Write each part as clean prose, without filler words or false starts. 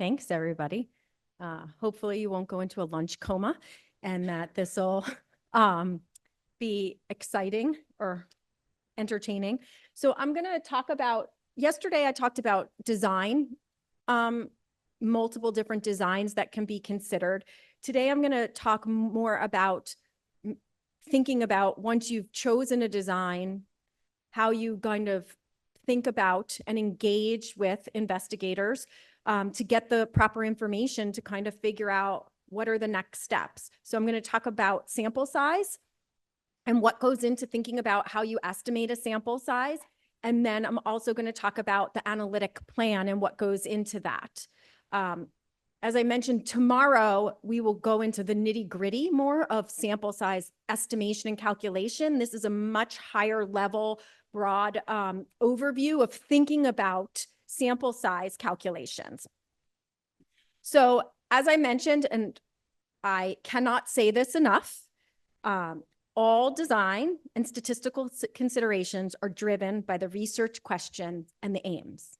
Thanks, everybody. Hopefully you won't go into a lunch coma and that this will be exciting or entertaining. So I'm going to talk about, yesterday I talked about design, multiple different designs that can be considered. Today I'm going to talk more about thinking about once you've chosen a design, how you kind of think about and engage with investigators to get the proper information to kind of figure out what are the next steps. So I'm going to talk about sample size and what goes into thinking about how you estimate a sample size. And then I'm also going to talk about the analytic plan and what goes into that. As I mentioned, tomorrow we will go into the nitty-gritty more of sample size estimation and calculation. This is a much higher level, broad overview of thinking about sample size calculations. So as I mentioned, and I cannot say this enough, all design and statistical considerations are driven by the research questions and the aims.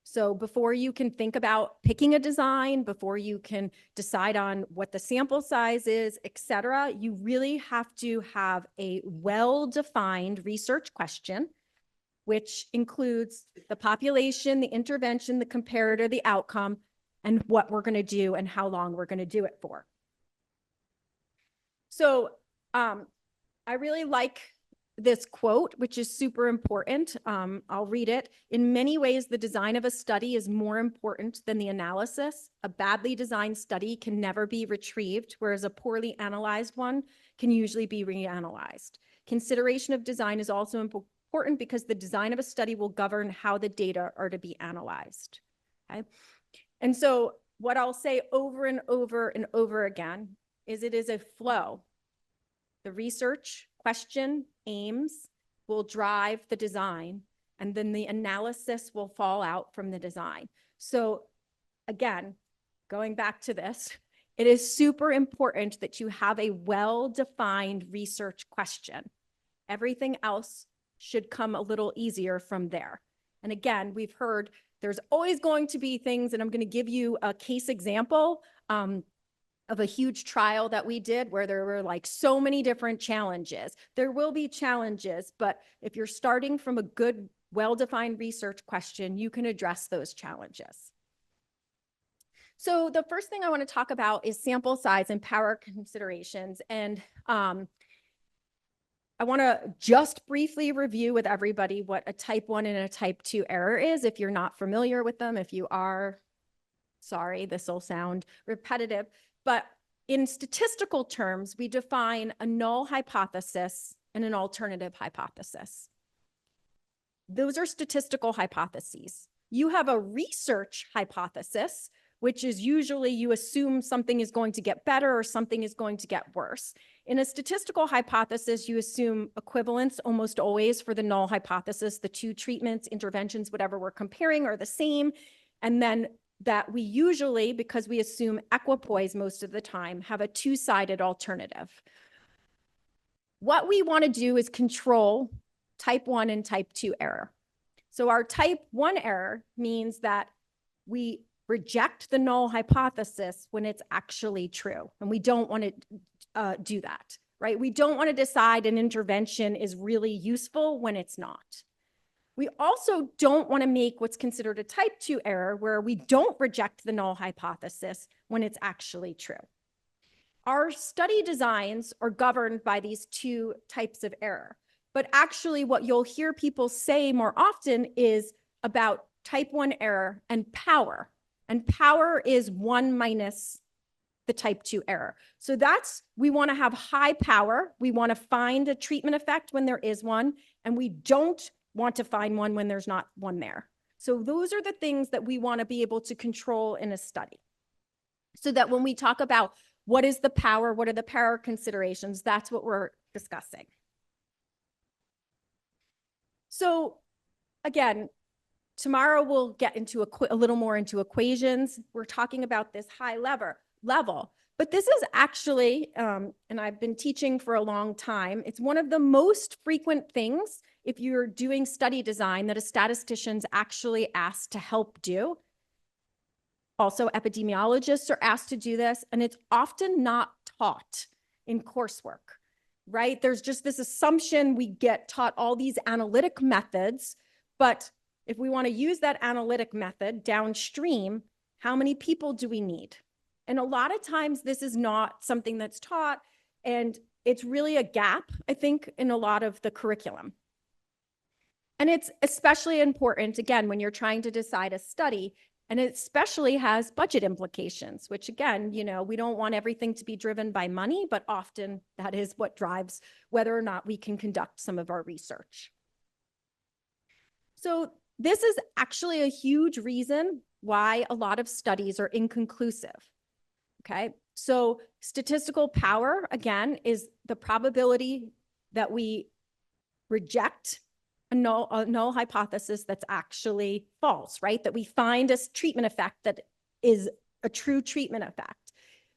So before you can think about picking a design, before you can decide on what the sample size is, et cetera, you really have to have a well-defined research question, which includes the population, the intervention, the comparator, the outcome, and what we're going to do and how long we're going to do it for. So I really like this quote, which is super important. I'll read it. In many ways, the design of a study is more important than the analysis. A badly designed study can never be retrieved, whereas a poorly analyzed one can usually be reanalyzed. Consideration of design is also important because the design of a study will govern how the data are to be analyzed. Okay? And so what I'll say over and over and over again is it is a flow. The research, question, aims will drive the design, and then the analysis will fall out from the design. So again, going back to this, it is super important that you have a well-defined research question. Everything else should come a little easier from there. And again, we've heard there's always going to be things, and I'm going to give you a case example of a huge trial that we did where there were like so many different challenges. There will be challenges, but if you're starting from a good, well-defined research question, you can address those challenges. So the first thing I want to talk about is sample size and power considerations. And I want to just briefly review with everybody what a type 1 and a type 2 error is. If you're not familiar with them, if you are, sorry, this will sound repetitive. But in statistical terms, we define a null hypothesis and an alternative hypothesis. Those are statistical hypotheses. You have a research hypothesis, which is usually you assume something is going to get better or something is going to get worse. In a statistical hypothesis, you assume equivalence almost always for the null hypothesis. The two treatments, interventions, whatever we're comparing are the same. And then that we usually, because we assume equipoise most of the time, have a two-sided alternative. What we want to do is control type 1 and type 2 error. So our type 1 error means that we reject the null hypothesis when it's actually true. And we don't want to do that, right? We don't want to decide an intervention is really useful when it's not. We also don't want to make what's considered a type 2 error where we don't reject the null hypothesis when it's actually true. Our study designs are governed by these two types of error. But actually what you'll hear people say more often is about type 1 error and power. And power is 1 minus the type 2 error. So that's, we want to have high power. We want to find a treatment effect when there is one, and we don't want to find one when there's not one there. So those are the things that we want to be able to control in a study. So that when we talk about what is the power, what are the power considerations, that's what we're discussing. So again, tomorrow we'll get into a little more into equations. We're talking about this high level. But this is actually, and I've been teaching for a long time, it's one of the most frequent things if you're doing study design that a statistician's actually asked to help do. Also, epidemiologists are asked to do this, and it's often not taught in coursework, right? There's just this assumption we get taught all these analytic methods, but if we want to use that analytic method downstream, how many people do we need? And a lot of times this is not something that's taught, and it's really a gap, I think, in a lot of the curriculum. And it's especially important, again, when you're trying to decide a study, and it especially has budget implications, which again, you know, we don't want everything to be driven by money, but often that is what drives whether or not we can conduct some of our research. So this is actually a huge reason why a lot of studies are inconclusive. Okay, so statistical power, again, is the probability that we reject a null hypothesis that's actually false, right? That we find a treatment effect that is a true treatment effect.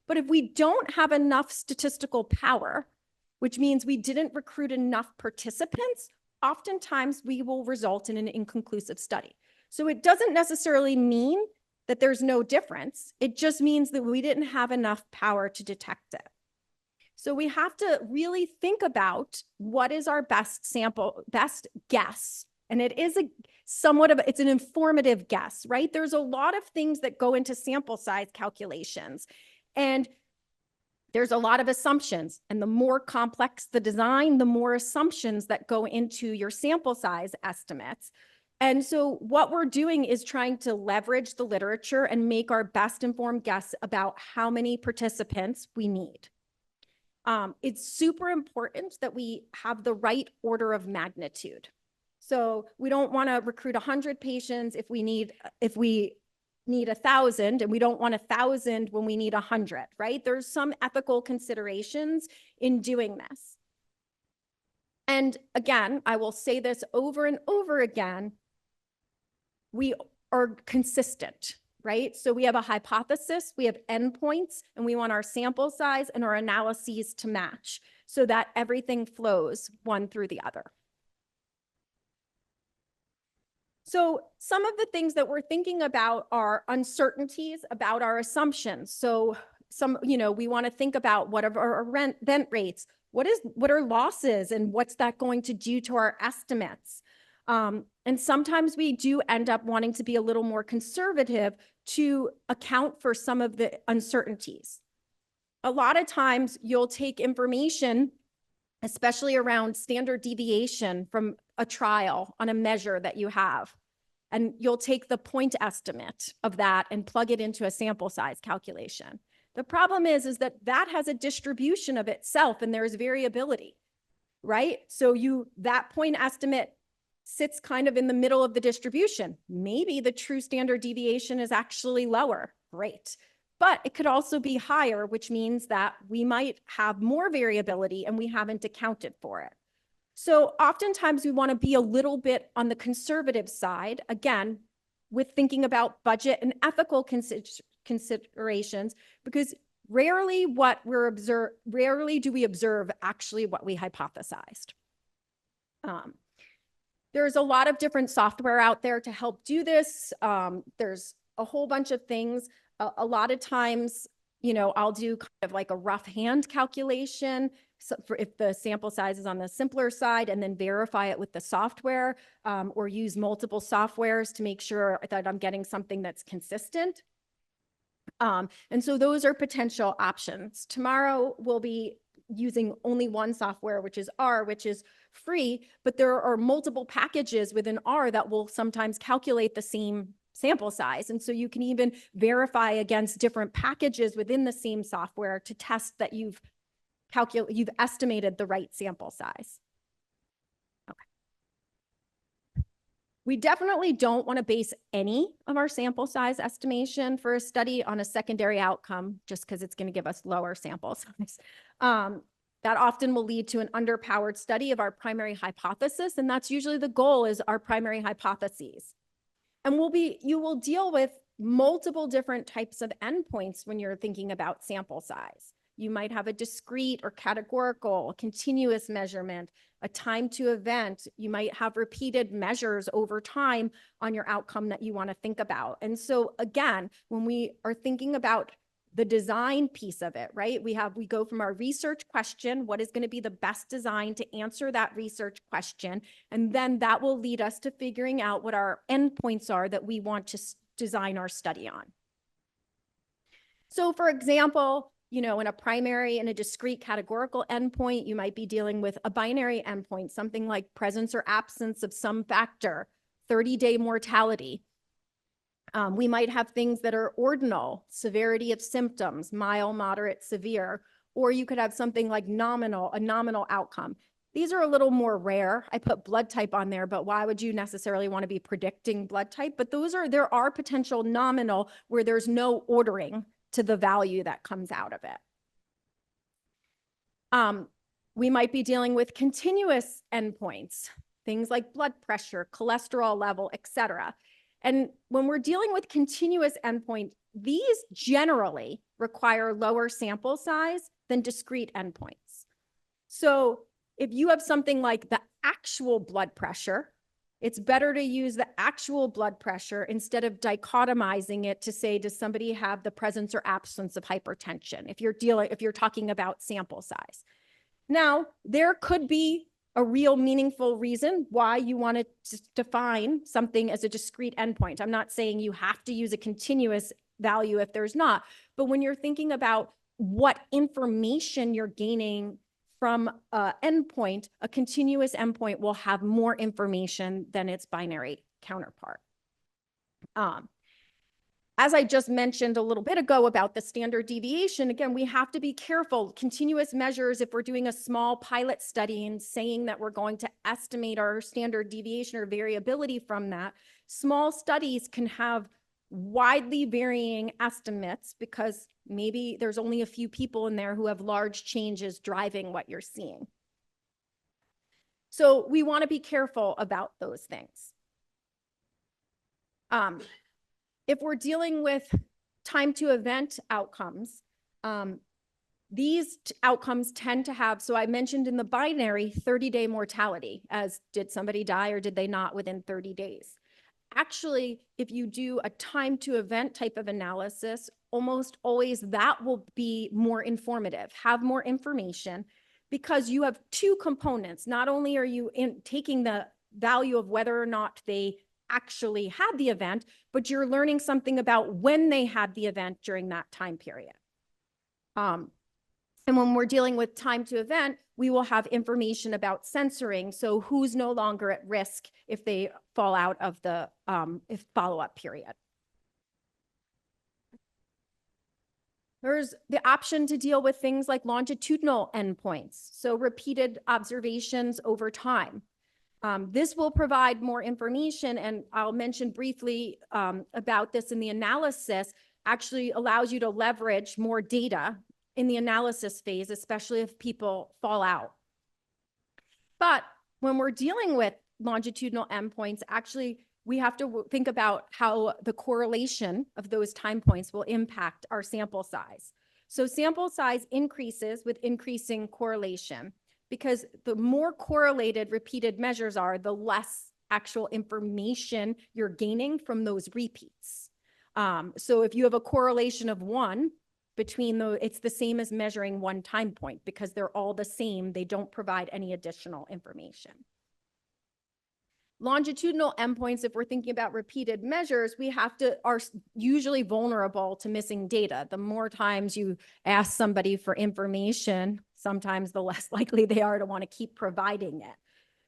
But if we don't have enough statistical power, which means we didn't recruit enough participants, oftentimes we will result in an inconclusive study. So it doesn't necessarily mean that there's no difference. It just means that we didn't have enough power to detect it. So we have to really think about what is our best guess. And it is it's an informative guess, right? There's a lot of things that go into sample size calculations. And there's a lot of assumptions. And the more complex the design, the more assumptions that go into your sample size estimates. And so what we're doing is trying to leverage the literature and make our best informed guess about how many participants we need. It's super important that we have the right order of magnitude. So we don't want to recruit 100 patients if we need 1,000, and we don't want 1,000 when we need 100, right? There's some ethical considerations in doing this. And again, I will say this over and over again, we are consistent, right? So we have a hypothesis, we have endpoints, and we want our sample size and our analyses to match so that everything flows one through the other. So some of the things that we're thinking about are uncertainties about our assumptions. So we want to think about what are our event rates, what are losses, and what's that going to do to our estimates? And sometimes we do end up wanting to be a little more conservative to account for some of the uncertainties. A lot of times you'll take information, especially around standard deviation from a trial on a measure that you have, and you'll take the point estimate of that and plug it into a sample size calculation. The problem is that that has a distribution of itself and there's variability, right? So that point estimate sits kind of in the middle of the distribution. Maybe the true standard deviation is actually lower, great. But it could also be higher, which means that we might have more variability and we haven't accounted for it. So oftentimes we want to be a little bit on the conservative side, again, with thinking about budget and ethical considerations, because rarely do we observe actually what we hypothesized. There's a lot of different software out there to help do this. There's a whole bunch of things. A lot of times, I'll do kind of like a rough hand calculation for if the sample size is on the simpler side, and then verify it with the software, or use multiple softwares to make sure that I'm getting something that's consistent. And so those are potential options. Tomorrow we'll be using only one software, which is R, which is free, but there are multiple packages within R that will sometimes calculate the same sample size. And so you can even verify against different packages within the same software to test that you've estimated the right sample size. Okay. We definitely don't want to base any of our sample size estimation for a study on a secondary outcome just because it's going to give us lower sample size. That often will lead to an underpowered study of our primary hypothesis, and that's usually the goal, is our primary hypotheses. And you will deal with multiple different types of endpoints when you're thinking about sample size. You might have a discrete or categorical, continuous measurement, a time to event. You might have repeated measures over time on your outcome that you want to think about. And so again, when we are thinking about the design piece of it, right? We go from our research question, what is going to be the best design to answer that research question? And then that will lead us to figuring out what our endpoints are that we want to design our study on. So for example, in a primary and a discrete categorical endpoint, you might be dealing with a binary endpoint, something like presence or absence of some factor, 30-day mortality. We might have things that are ordinal, severity of symptoms, mild, moderate, severe, or you could have something like a nominal outcome. These are a little more rare. I put blood type on there, but why would you necessarily want to be predicting blood type? But there are potential nominal where there's no ordering to the value that comes out of it. We might be dealing with continuous endpoints, things like blood pressure, cholesterol level, et cetera. And when we're dealing with continuous endpoint, these generally require lower sample size than discrete endpoints. So if you have something like the actual blood pressure, it's better to use the actual blood pressure instead of dichotomizing it to say, does somebody have the presence or absence of hypertension? If you're talking about sample size. Now, there could be a real meaningful reason why you want to define something as a discrete endpoint. I'm not saying you have to use a continuous value if there's not, but when you're thinking about what information you're gaining from an endpoint, a continuous endpoint will have more information than its binary counterpart. As I just mentioned a little bit ago about the standard deviation, again, we have to be careful. Continuous measures, if we're doing a small pilot study and saying that we're going to estimate our standard deviation or variability from that, small studies can have widely varying estimates because maybe there's only a few people in there who have large changes driving what you're seeing. So we want to be careful about those things. If we're dealing with time to event outcomes, these outcomes tend to have, so I mentioned in the binary, 30-day mortality, as did somebody die or did they not within 30 days. Actually, if you do a time to event type of analysis, almost always that will be more informative, have more information, because you have two components. Not only are you taking the value of whether or not they actually had the event, but you're learning something about when they had the event during that time period. And when we're dealing with time to event, we will have information about censoring. So who's no longer at risk if they fall out of the follow-up period. There's the option to deal with things like longitudinal endpoints, so repeated observations over time. This will provide more information, and I'll mention briefly about this in the analysis, actually allows you to leverage more data in the analysis phase, especially if people fall out. But when we're dealing with longitudinal endpoints, actually, we have to think about how the correlation of those time points will impact our sample size. So sample size increases with increasing correlation, because the more correlated repeated measures are, the less actual information you're gaining from those repeats. So if you have a correlation of 1 between those, it's the same as measuring one time point because they're all the same. They don't provide any additional information. Longitudinal endpoints, if we're thinking about repeated measures, are usually vulnerable to missing data. The more times you ask somebody for information, sometimes the less likely they are to want to keep providing it.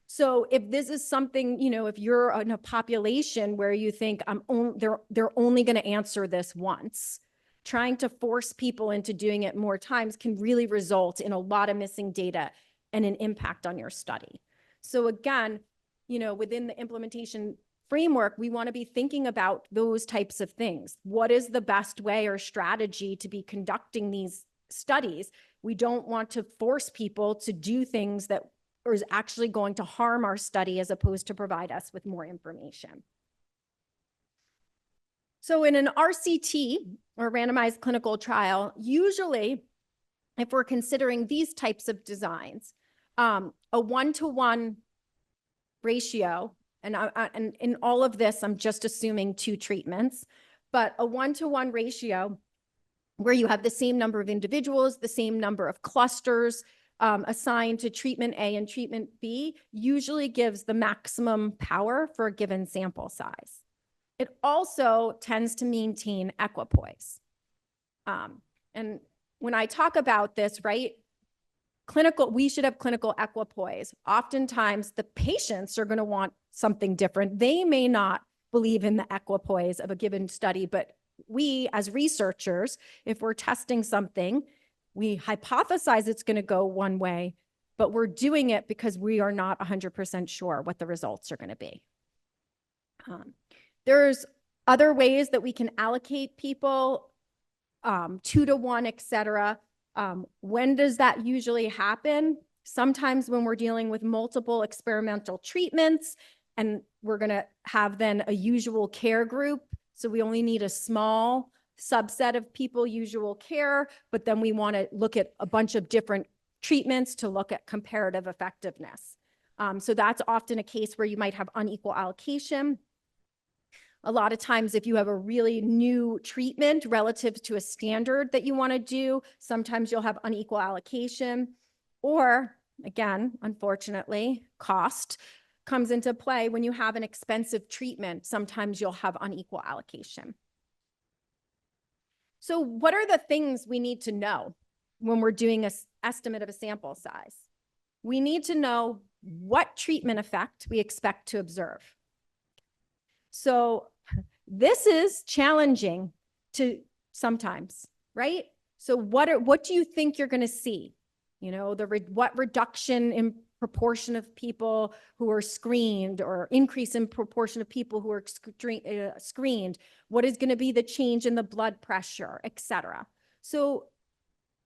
So if this is something, if you're in a population where you think they're only going to answer this once, trying to force people into doing it more times can really result in a lot of missing data and an impact on your study. So again, within the implementation framework, we want to be thinking about those types of things. What is the best way or strategy to be conducting these studies? We don't want to force people to do things that is actually going to harm our study as opposed to provide us with more information. So in an RCT, or randomized clinical trial, usually if we're considering these types of designs, a 1-to-1 ratio, and in all of this, I'm just assuming 2 treatments, but a 1-to-1 ratio where you have the same number of individuals, the same number of clusters assigned to treatment A and treatment B usually gives the maximum power for a given sample size. It also tends to maintain equipoise. And when I talk about this, right, we should have clinical equipoise. Oftentimes, the patients are going to want something different. They may not believe in the equipoise of a given study, but we as researchers, if we're testing something, we hypothesize it's going to go one way, but we're doing it because we are not 100% sure what the results are going to be. There's other ways that we can allocate people, 2-to-1, et cetera. When does that usually happen? Sometimes when we're dealing with multiple experimental treatments, and we're going to have then a usual care group. So we only need a small subset of people, usual care, but then we want to look at a bunch of different treatments to look at comparative effectiveness. So that's often a case where you might have unequal allocation. A lot of times, if you have a really new treatment relative to a standard that you want to do, sometimes you'll have unequal allocation. Or, again, unfortunately, cost comes into play. When you have an expensive treatment, sometimes you'll have unequal allocation. So what are the things we need to know when we're doing an estimate of a sample size? We need to know what treatment effect we expect to observe. So this is challenging to sometimes, right? So what do you think you're going to see? You know, what reduction in proportion of people who are screened, or increase in proportion of people who are screened? What is going to be the change in the blood pressure, et cetera? So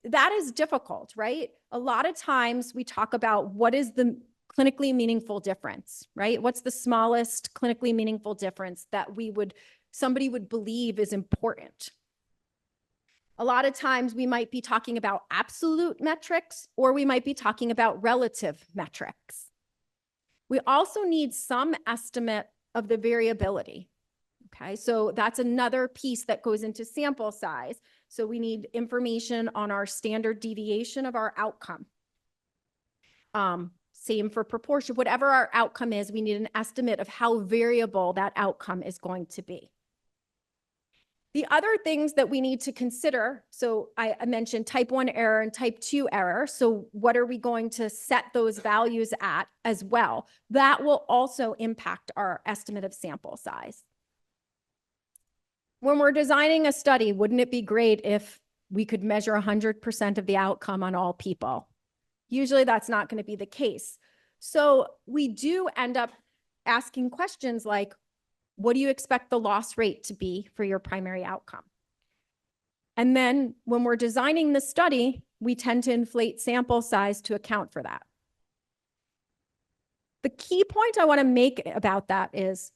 that is difficult, right? A lot of times we talk about what is the clinically meaningful difference, right? What's the smallest clinically meaningful difference that somebody would believe is important? A lot of times we might be talking about absolute metrics, or we might be talking about relative metrics. We also need some estimate of the variability. Okay, so that's another piece that goes into sample size. So we need information on our standard deviation of our outcome. Same for proportion. Whatever our outcome is, we need an estimate of how variable that outcome is going to be. The other things that we need to consider, so I mentioned type 1 error and type 2 error. So what are we going to set those values at as well? That will also impact our estimate of sample size. When we're designing a study, wouldn't it be great if we could measure 100% of the outcome on all people? Usually that's not going to be the case. So we do end up asking questions like, what do you expect the loss rate to be for your primary outcome? And then when we're designing the study, we tend to inflate sample size to account for that. The key point I want to make about that is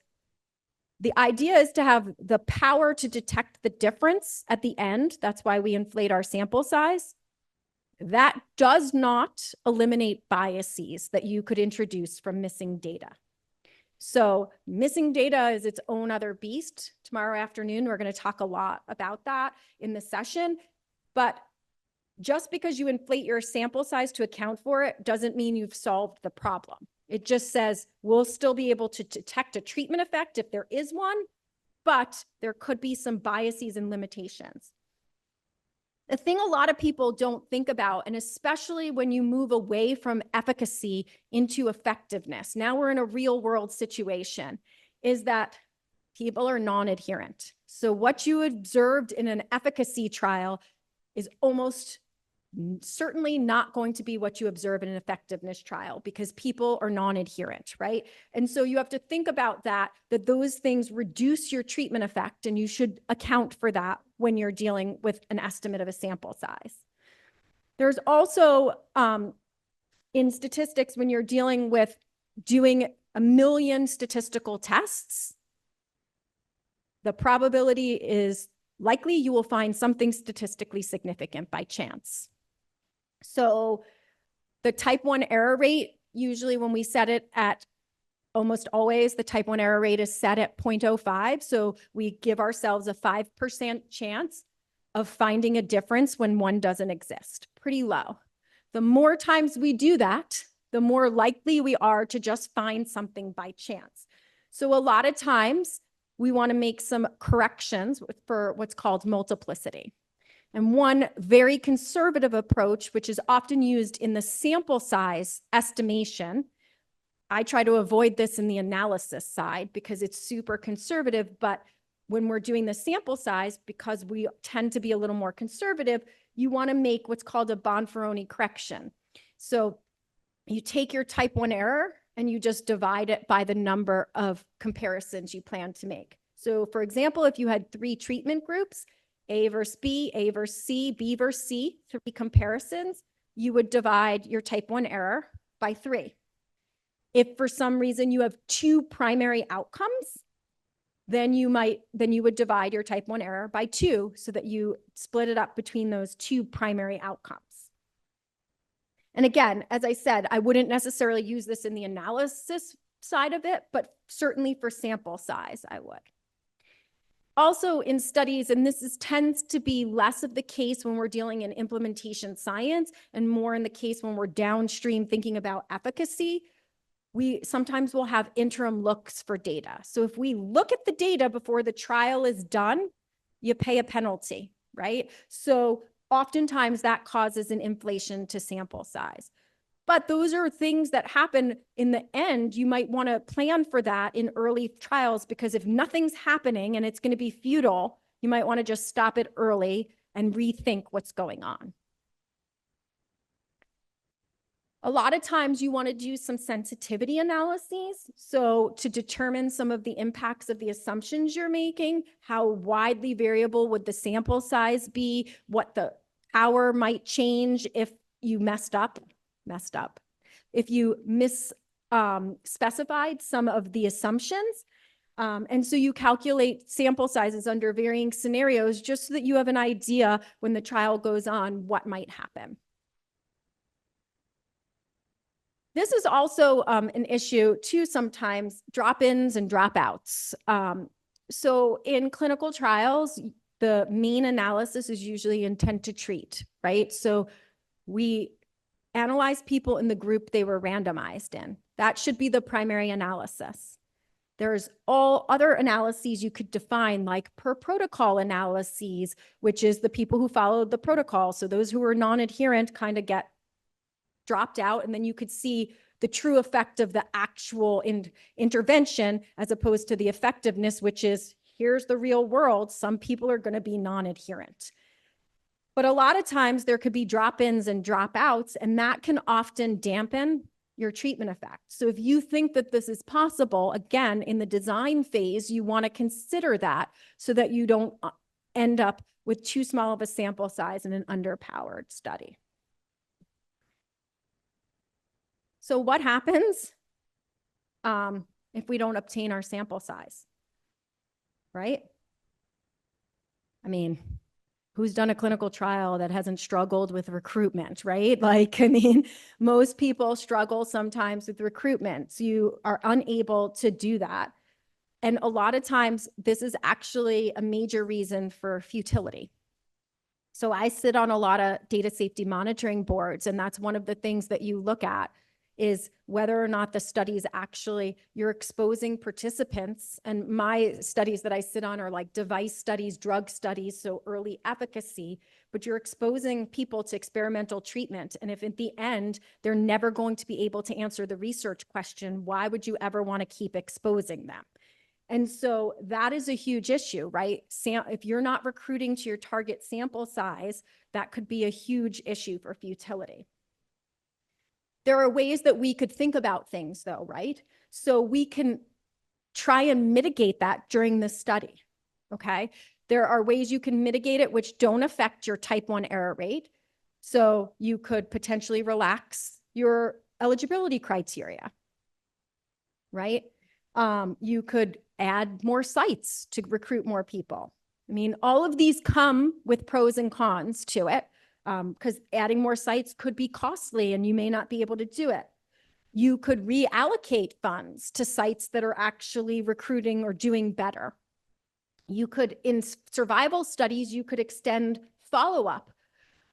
the idea is to have the power to detect the difference at the end. That's why we inflate our sample size. That does not eliminate biases that you could introduce from missing data. So missing data is its own other beast. Tomorrow afternoon, we're going to talk a lot about that in the session. But just because you inflate your sample size to account for it doesn't mean you've solved the problem. It just says we'll still be able to detect a treatment effect if there is one, but there could be some biases and limitations. The thing a lot of people don't think about, and especially when you move away from efficacy into effectiveness, now we're in a real world situation, is that people are non-adherent. So what you observed in an efficacy trial is almost certainly not going to be what you observe in an effectiveness trial, because people are non-adherent, right? And so you have to think about that those things reduce your treatment effect, and you should account for that when you're dealing with an estimate of a sample size. There's also, in statistics, when you're dealing with doing 1 million statistical tests, the probability is likely you will find something statistically significant by chance. So the type 1 error rate, usually when we set it at, almost always, the type 1 error rate is set at 0.05. So we give ourselves a 5% chance of finding a difference when one doesn't exist. Pretty low. The more times we do that, the more likely we are to just find something by chance. So a lot of times we want to make some corrections for what's called multiplicity. And one very conservative approach, which is often used in the sample size estimation, I try to avoid this in the analysis side because it's super conservative, but when we're doing the sample size, because we tend to be a little more conservative, you want to make what's called a Bonferroni correction. So you take your type 1 error and you just divide it by the number of comparisons you plan to make. So for example, if you had 3 treatment groups, A versus B, A versus C, B versus C, 3 comparisons, you would divide your type 1 error by 3. If for some reason you have 2 primary outcomes, then you would divide your type 1 error by 2 so that you split it up between those 2 primary outcomes. And again, as I said, I wouldn't necessarily use this in the analysis side of it, but certainly for sample size, I would. Also in studies, and this tends to be less of the case when we're dealing in implementation science and more in the case when we're downstream thinking about efficacy, we sometimes will have interim looks for data. So if we look at the data before the trial is done, you pay a penalty, right? So oftentimes that causes an inflation to sample size. But those are things that happen in the end. You might want to plan for that in early trials, because if nothing's happening and it's going to be futile, you might want to just stop it early and rethink what's going on. A lot of times you want to do some sensitivity analyses. So to determine some of the impacts of the assumptions you're making, how widely variable would the sample size be, what the power might change if you messed up. If you specified some of the assumptions. And so you calculate sample sizes under varying scenarios just so that you have an idea when the trial goes on what might happen. This is also an issue too, sometimes drop-ins and dropouts. So in clinical trials, the main analysis is usually intent to treat, right? So we analyze people in the group they were randomized in. That should be the primary analysis. There's all other analyses you could define, like per protocol analyses, which is the people who followed the protocol. So those who were non-adherent kind of get dropped out, and then you could see the true effect of the actual intervention as opposed to the effectiveness, which is here's the real world. Some people are going to be non-adherent. But a lot of times there could be drop-ins and dropouts, and that can often dampen your treatment effect. So if you think that this is possible, again, in the design phase, you want to consider that so that you don't end up with too small of a sample size in an underpowered study. So what happens if we don't obtain our sample size, right? I mean, who's done a clinical trial that hasn't struggled with recruitment, right? Like, I mean, most people struggle sometimes with recruitment. So you are unable to do that. And a lot of times this is actually a major reason for futility. So I sit on a lot of data safety monitoring boards, and that's one of the things that you look at is whether or not the studies actually, you're exposing participants. And my studies that I sit on are like device studies, drug studies, so early efficacy, but you're exposing people to experimental treatment. And if at the end, they're never going to be able to answer the research question, why would you ever want to keep exposing them? And so that is a huge issue, right? If you're not recruiting to your target sample size, that could be a huge issue for futility. There are ways that we could think about things though, right? So we can try and mitigate that during the study, okay? There are ways you can mitigate it which don't affect your type 1 error rate. So you could potentially relax your eligibility criteria, right? You could add more sites to recruit more people. I mean, all of these come with pros and cons to it. because adding more sites could be costly and you may not be able to do it. You could reallocate funds to sites that are actually recruiting or doing better. You could, in survival studies, you could extend follow-up.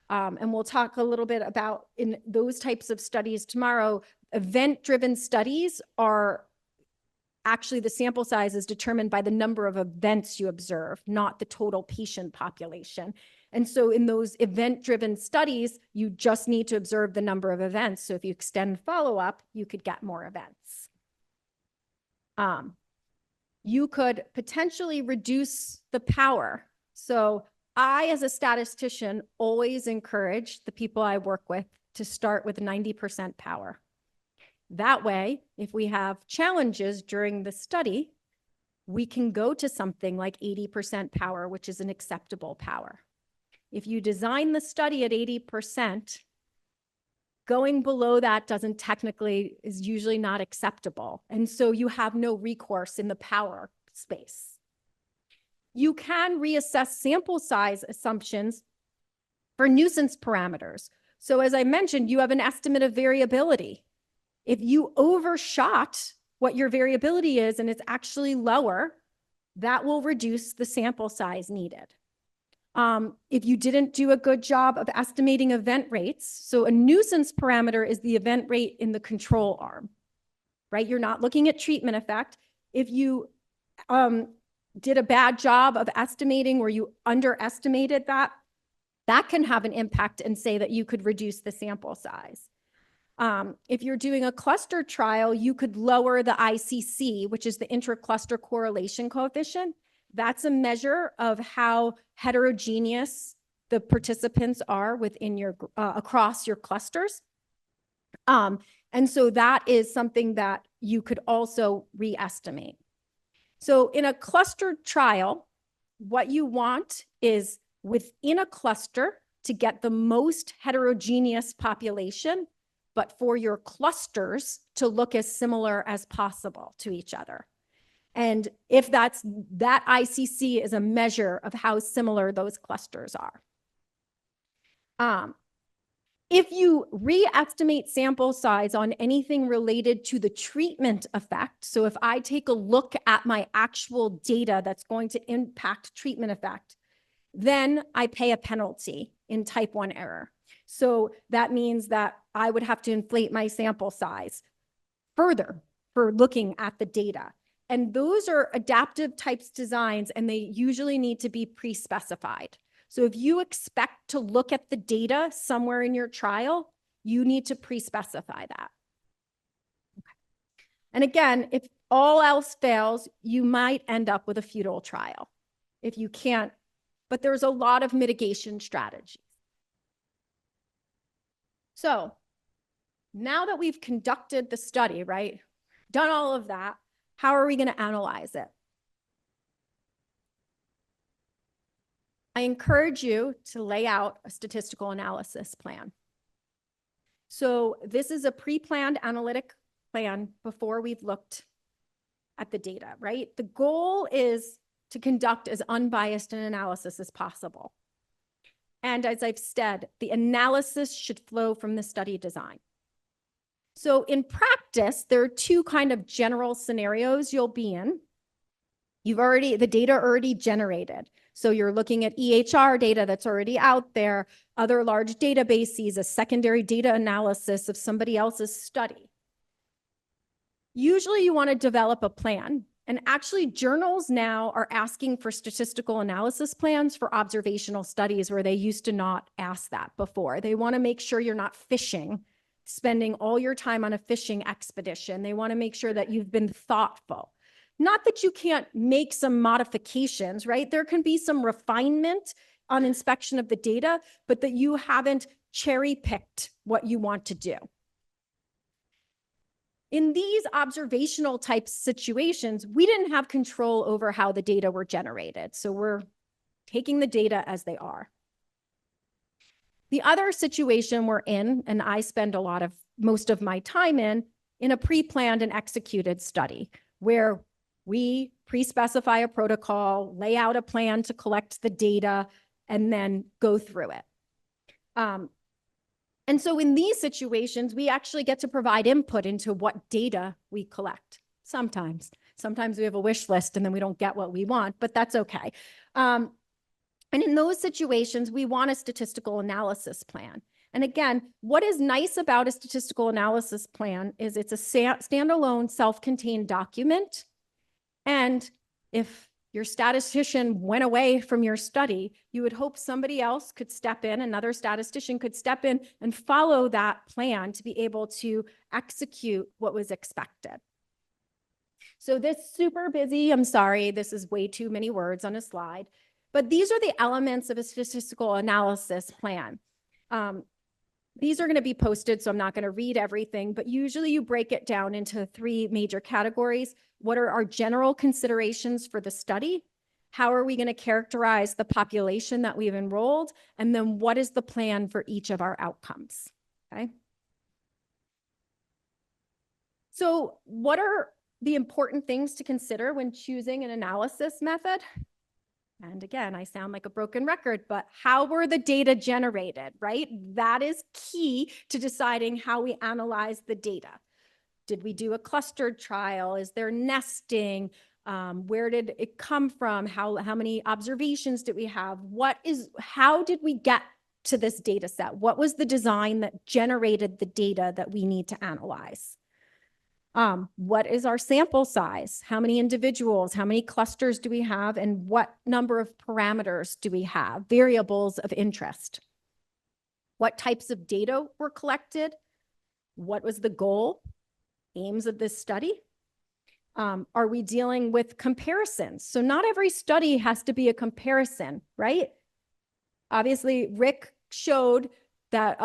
And we'll talk a little bit about in those types of studies tomorrow. Event-driven studies are actually, the sample size is determined by the number of events you observe, not the total patient population. And so in those event-driven studies, you just need to observe the number of events. So if you extend follow-up, you could get more events. You could potentially reduce the power. So I, as a statistician, always encourage the people I work with to start with 90% power. That way, if we have challenges during the study, we can go to something like 80% power, which is an acceptable power. If you design the study at 80%, going below that is usually not acceptable. And so you have no recourse in the power space. You can reassess sample size assumptions for nuisance parameters. So as I mentioned, you have an estimate of variability. If you overshot what your variability is and it's actually lower, that will reduce the sample size needed. If you didn't do a good job of estimating event rates, so a nuisance parameter is the event rate in the control arm, right? You're not looking at treatment effect. If you did a bad job of estimating or you underestimated that, that can have an impact and say that you could reduce the sample size. If you're doing a cluster trial, you could lower the ICC, which is the intercluster correlation coefficient. That's a measure of how heterogeneous the participants are within your across your clusters. And so that is something that you could also re-estimate. So in a clustered trial, what you want is within a cluster to get the most heterogeneous population, but for your clusters to look as similar as possible to each other. And if that ICC is a measure of how similar those clusters are. If you re-estimate sample size on anything related to the treatment effect, so if I take a look at my actual data that's going to impact treatment effect, then I pay a penalty in type 1 error. So that means that I would have to inflate my sample size further for looking at the data. And those are adaptive types designs, and they usually need to be pre-specified. So if you expect to look at the data somewhere in your trial, you need to pre-specify that. Okay. And again, if all else fails, you might end up with a futile trial if you can't, but there's a lot of mitigation strategies. So now that we've conducted the study, right, done all of that, how are we going to analyze it? I encourage you to lay out a statistical analysis plan. So this is a pre-planned analytic plan before we've looked at the data, right? The goal is to conduct as unbiased an analysis as possible. And as I've said, the analysis should flow from the study design. So in practice, there are two kind of general scenarios you'll be in. The data already generated. So you're looking at EHR data that's already out there, other large databases, a secondary data analysis of somebody else's study. Usually you want to develop a plan. And actually journals now are asking for statistical analysis plans for observational studies where they used to not ask that before. They want to make sure you're not fishing, spending all your time on a fishing expedition. They want to make sure that you've been thoughtful. Not that you can't make some modifications, right? There can be some refinement on inspection of the data, but that you haven't cherry-picked what you want to do. In these observational type situations, we didn't have control over how the data were generated. So we're taking the data as they are. The other situation we're in, and I spend most of my time in a pre-planned and executed study where we pre-specify a protocol, lay out a plan to collect the data, and then go through it. And so in these situations, we actually get to provide input into what data we collect. Sometimes we have a wish list and then we don't get what we want, but that's okay. And in those situations, we want a statistical analysis plan. And again, what is nice about a statistical analysis plan is it's a standalone self-contained document. And if your statistician went away from your study, you would hope somebody else could step in, another statistician could step in and follow that plan to be able to execute what was expected. So this super busy, I'm sorry, this is way too many words on a slide, but these are the elements of a statistical analysis plan. These are going to be posted, so I'm not going to read everything, but usually you break it down into 3 major categories. What are our general considerations for the study? How are we going to characterize the population that we've enrolled? And then what is the plan for each of our outcomes? Okay. So what are the important things to consider when choosing an analysis method? And again, I sound like a broken record, but how were the data generated, right? That is key to deciding how we analyze the data. Did we do a clustered trial? Is there nesting? Where did it come from? How many observations did we have? How did we get to this data set? What was the design that generated the data that we need to analyze? What is our sample size? How many individuals, how many clusters do we have? And what number of parameters do we have? Variables of interest. What types of data were collected? What was the goal, aims of this study? Are we dealing with comparisons? So not every study has to be a comparison, right? Obviously, Rick showed that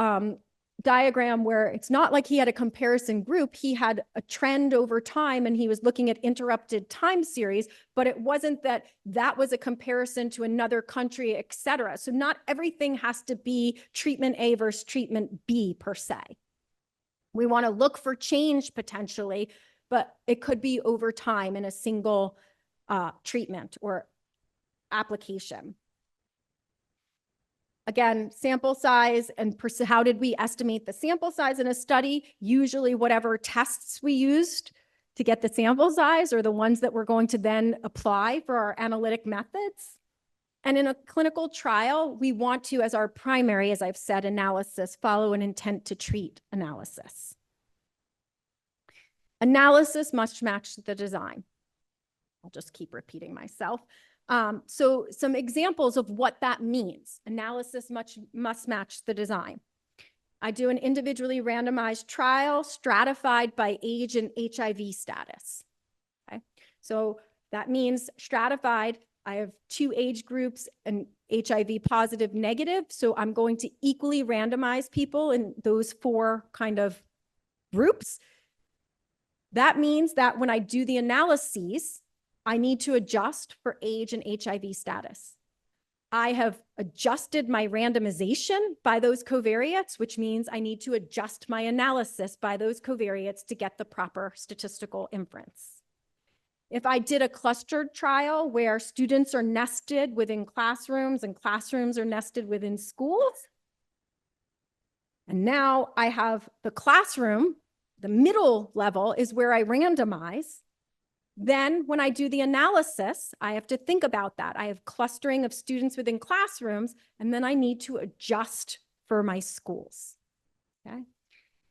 diagram where it's not like he had a comparison group. He had a trend over time and he was looking at interrupted time series, but it wasn't that was a comparison to another country, et cetera. So not everything has to be treatment A versus treatment B per se. We want to look for change potentially, but it could be over time in a single treatment or application. Again, sample size and how did we estimate the sample size in a study? Usually whatever tests we used to get the sample size are the ones that we're going to then apply for our analytic methods. And in a clinical trial, we want to, as our primary, as I've said, analysis, follow an intent to treat analysis. Analysis must match the design. I'll just keep repeating myself. So some examples of what that means. Analysis must match the design. I do an individually randomized trial stratified by age and HIV status. Okay? So that means stratified, I have 2 age groups and HIV positive, negative. So I'm going to equally randomize people in those 4 kind of groups. That means that when I do the analyses, I need to adjust for age and HIV status. I have adjusted my randomization by those covariates, which means I need to adjust my analysis by those covariates to get the proper statistical inference. If I did a clustered trial where students are nested within classrooms and classrooms are nested within schools, and now I have the classroom, the middle level is where I randomize. Then when I do the analysis, I have to think about that. I have clustering of students within classrooms, and then I need to adjust for my schools. Okay.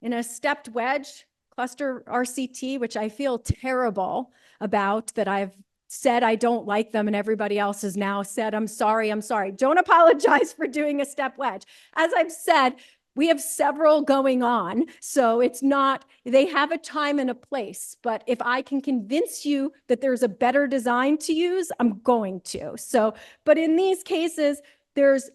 In a stepped wedge cluster RCT, which I feel terrible about that I've said I don't like them and everybody else has now said, I'm sorry. Don't apologize for doing a step wedge. As I've said, we have several going on, so it's not, they have a time and a place, but if I can convince you that there's a better design to use, I'm going to. So, but in these cases, there's,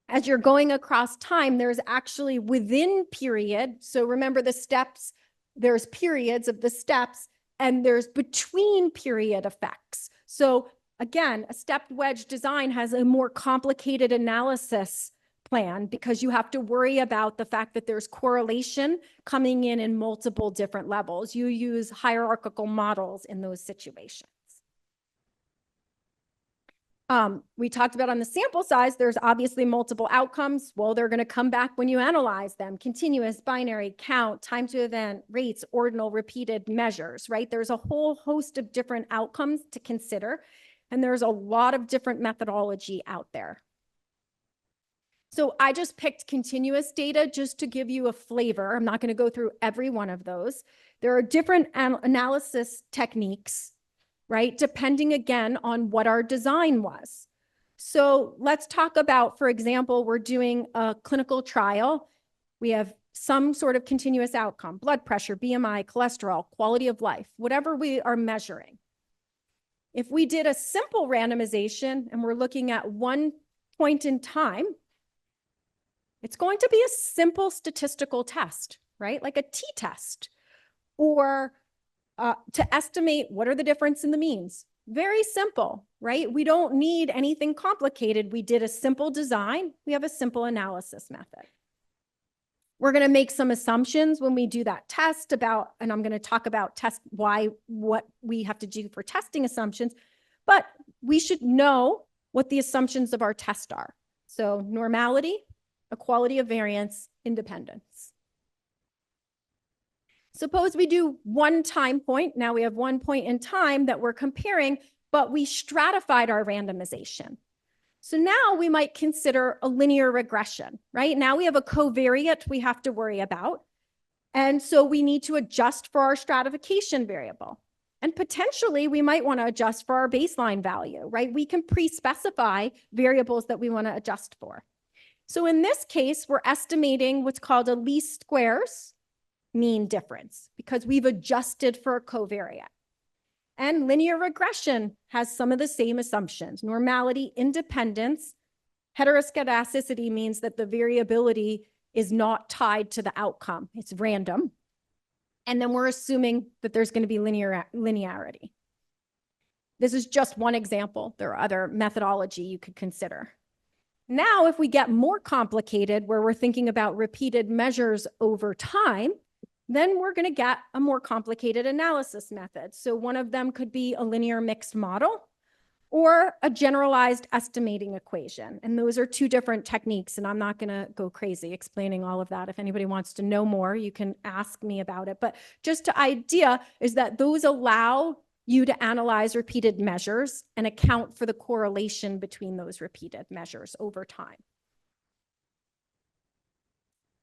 as you're going across time, there's actually within period. So remember the steps, there's periods of the steps, and there's between period effects. So again, a stepped wedge design has a more complicated analysis plan because you have to worry about the fact that there's correlation coming in multiple different levels. You use hierarchical models in those situations. We talked about on the sample size, there's obviously multiple outcomes. Well, they're going to come back when you analyze them: continuous, binary, count, time to event, rates, ordinal, repeated measures, right? There's a whole host of different outcomes to consider, and there's a lot of different methodology out there. So I just picked continuous data just to give you a flavor. I'm not going to go through every one of those. There are different analysis techniques, right? Depending again on what our design was. So let's talk about, for example, we're doing a clinical trial. We have some sort of continuous outcome: blood pressure, BMI, cholesterol, quality of life, whatever we are measuring. If we did a simple randomization and we're looking at one point in time, it's going to be a simple statistical test, right? Like a t-test, or to estimate what are the difference in the means. Very simple, right? We don't need anything complicated. We did a simple design. We have a simple analysis method. We're going to make some assumptions when we do that test about, and I'm going to talk about what we have to do for testing assumptions, but we should know what the assumptions of our test are. So normality, equality of variance, independence. Suppose we do one time point. Now we have one point in time that we're comparing, but we stratified our randomization. So now we might consider a linear regression, right? Now we have a covariate we have to worry about. And so we need to adjust for our stratification variable. And potentially we might want to adjust for our baseline value, right? We can pre-specify variables that we want to adjust for. So in this case, we're estimating what's called a least squares mean difference because we've adjusted for a covariate. And linear regression has some of the same assumptions: normality, independence. Heteroscedasticity means that the variability is not tied to the outcome. It's random. And then we're assuming that there's going to be linearity. This is just one example. There are other methodology you could consider. Now, if we get more complicated, where we're thinking about repeated measures over time, then we're going to get a more complicated analysis method. So one of them could be a linear mixed model or a generalized estimating equation. And those are two different techniques, and I'm not going to go crazy explaining all of that. If anybody wants to know more, you can ask me about it. But just the idea is that those allow you to analyze repeated measures and account for the correlation between those repeated measures over time.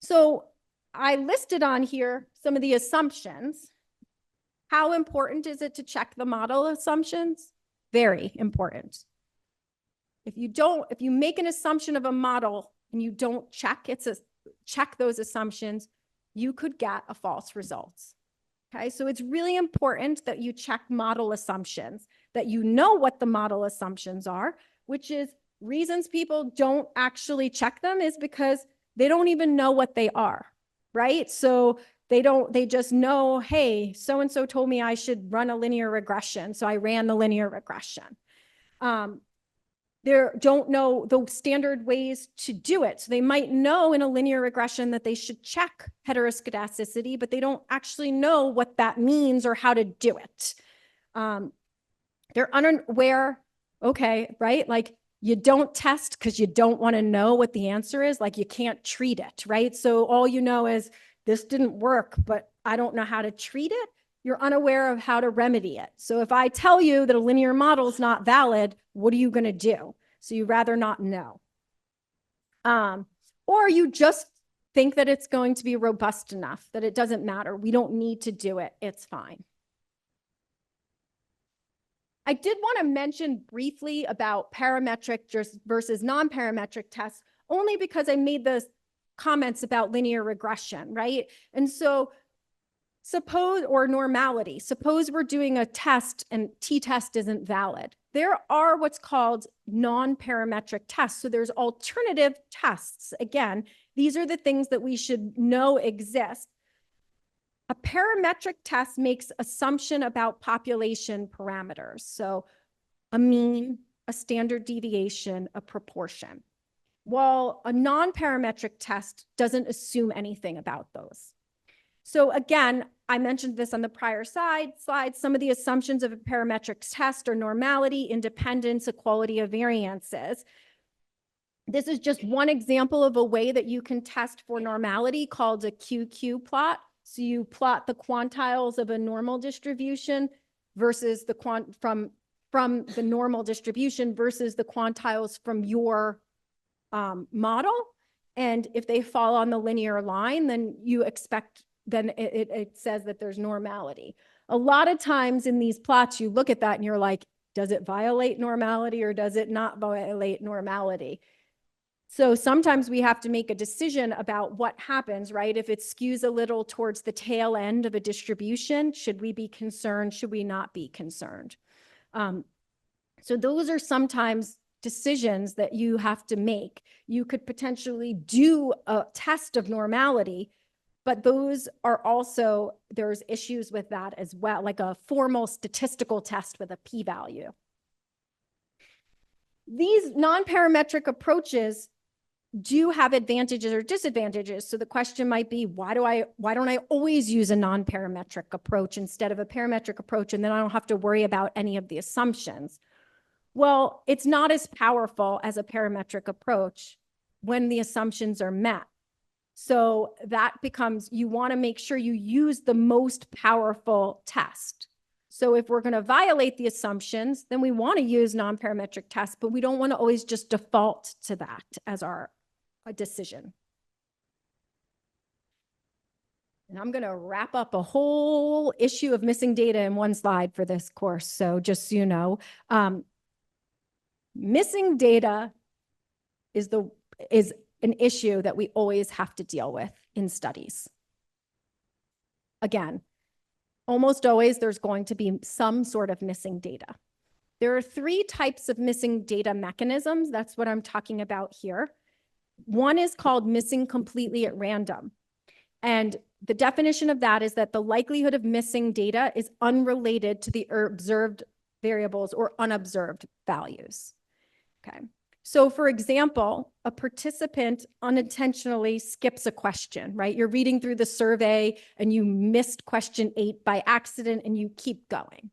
So I listed on here some of the assumptions. How important is it to check the model assumptions? Very important. If you make an assumption of a model and you don't check those assumptions, you could get a false result. Okay, so it's really important that you check model assumptions, that you know what the model assumptions are, which is reasons people don't actually check them is because they don't even know what they are, right? So they just know, hey, so-and-so told me I should run a linear regression, so I ran the linear regression. They don't know the standard ways to do it. So they might know in a linear regression that they should check heteroscedasticity, but they don't actually know what that means or how to do it. They're unaware, okay, right? Like you don't test because you don't want to know what the answer is. Like you can't treat it, right? So all you know is this didn't work, but I don't know how to treat it. You're unaware of how to remedy it. So if I tell you that a linear model is not valid, what are you going to do? So you rather not know. Or you just think that it's going to be robust enough that it doesn't matter. We don't need to do it. It's fine. I did want to mention briefly about parametric versus non-parametric tests, only because I made the comments about linear regression, right? And so suppose, or normality, suppose we're doing a test and t-test isn't valid. There are what's called non-parametric tests. So there's alternative tests. Again, these are the things that we should know exist. A parametric test makes assumption about population parameters. So a mean, a standard deviation, a proportion. While a non-parametric test doesn't assume anything about those. So again, I mentioned this on the prior slide. Some of the assumptions of a parametric test are normality, independence, equality of variances. This is just one example of a way that you can test for normality called a QQ plot. So you plot the quantiles of a normal distribution versus the from the normal distribution versus the quantiles from your model. And if they fall on the linear line, then you expect, then it says that there's normality. A lot of times in these plots, you look at that and you're like, does it violate normality or does it not violate normality? So sometimes we have to make a decision about what happens, right? If it skews a little towards the tail end of a distribution, should we be concerned? Should we not be concerned? So those are sometimes decisions that you have to make. You could potentially do a test of normality, but those are also, there's issues with that as well, like a formal statistical test with a p-value. These non-parametric approaches do have advantages or disadvantages. So the question might be, why don't I always use a non-parametric approach instead of a parametric approach, and then I don't have to worry about any of the assumptions? Well, it's not as powerful as a parametric approach when the assumptions are met. So that becomes, you want to make sure you use the most powerful test. So if we're going to violate the assumptions, then we want to use non-parametric tests, but we don't want to always just default to that as our decision. And I'm going to wrap up a whole issue of missing data in one slide for this course. So just so you know, missing data is an issue that we always have to deal with in studies. Again, almost always there's going to be some sort of missing data. There are 3 types of missing data mechanisms. That's what I'm talking about here. One is called missing completely at random. And the definition of that is that the likelihood of missing data is unrelated to the observed variables or unobserved values. Okay. So for example, a participant unintentionally skips a question, right? You're reading through the survey and you missed question 8 by accident and you keep going.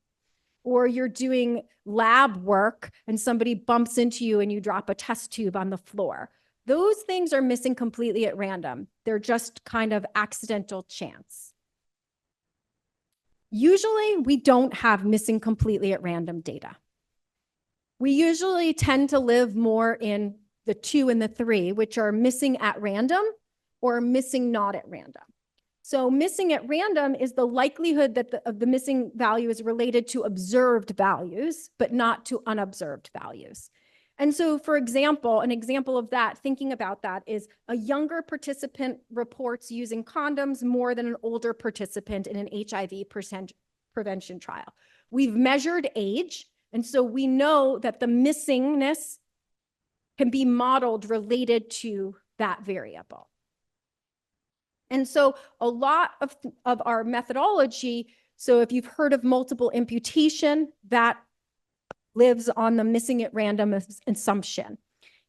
Or you're doing lab work and somebody bumps into you and you drop a test tube on the floor. Those things are missing completely at random. They're just kind of accidental chance. Usually we don't have missing completely at random data. We usually tend to live more in the 2 and the 3, which are missing at random or missing not at random. So missing at random is the likelihood that the missing value is related to observed values, but not to unobserved values. And so, for example, an example of that, thinking about that, is a younger participant reports using condoms more than an older participant in an HIV prevention trial. We've measured age, and so we know that the missingness can be modeled related to that variable. And so a lot of our methodology, so if you've heard of multiple imputation, that lives on the missing at random assumption.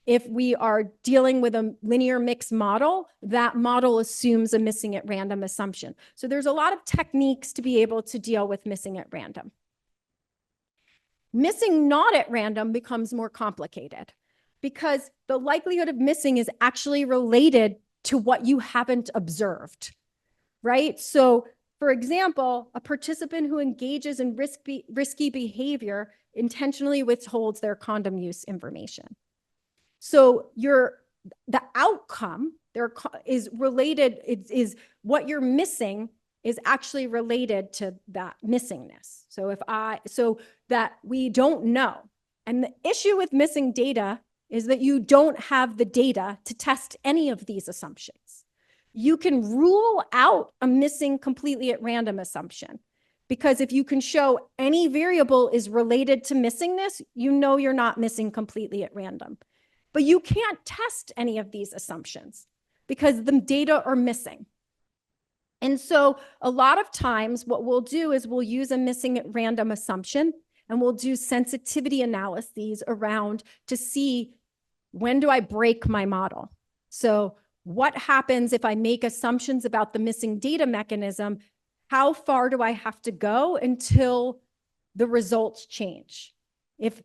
If we are dealing with a linear mixed model, that model assumes a missing at random assumption. So there's a lot of techniques to be able to deal with missing at random. Missing not at random becomes more complicated because the likelihood of missing is actually related to what you haven't observed, right? So for example, a participant who engages in risky behavior intentionally withholds their condom use information. So the outcome there is related, is what you're missing is actually related to that missingness. So that we don't know. And the issue with missing data is that you don't have the data to test any of these assumptions. You can rule out a missing completely at random assumption, because if you can show any variable is related to missingness, you know you're not missing completely at random. But you can't test any of these assumptions because the data are missing. And so a lot of times what we'll do is we'll use a missing at random assumption and we'll do sensitivity analyses around to see, when do I break my model? So what happens if I make assumptions about the missing data mechanism? How far do I have to go until the results change? If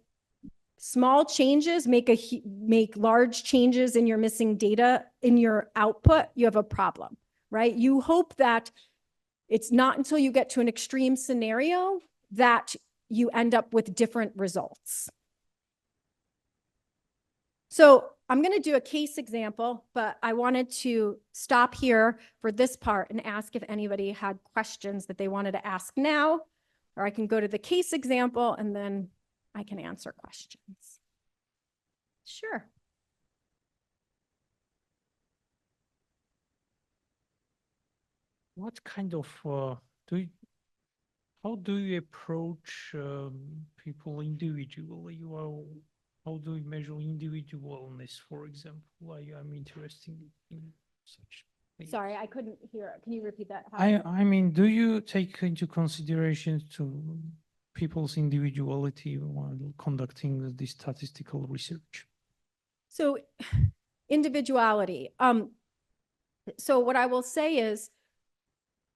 small changes make large changes in your missing data in your output, you have a problem, right? You hope that it's not until you get to an extreme scenario that you end up with different results. So I'm going to do a case example, but I wanted to stop here for this part and ask if anybody had questions that they wanted to ask now, or I can go to the case example and then I can answer questions. Sure. What kind of how do you approach people individually? Well, how do you measure individualness, for example? I'm interested in such things. Sorry, I couldn't hear. Can you repeat that? I mean, do you take into consideration to people's individuality while conducting the statistical research? So individuality. So what I will say is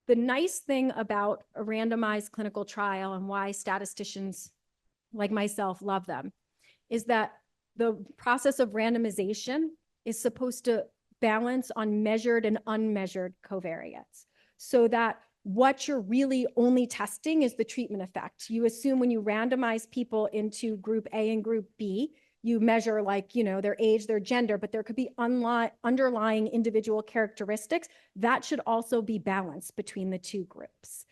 the nice thing about a randomized clinical trial and why statisticians like myself love them is that the process of randomization is supposed to balance on measured and unmeasured covariates so that what you're really only testing is the treatment effect. You assume when you randomize people into group A and group B, you measure like, their age, their gender, but there could be underlying individual characteristics that should also be balanced between the two groups.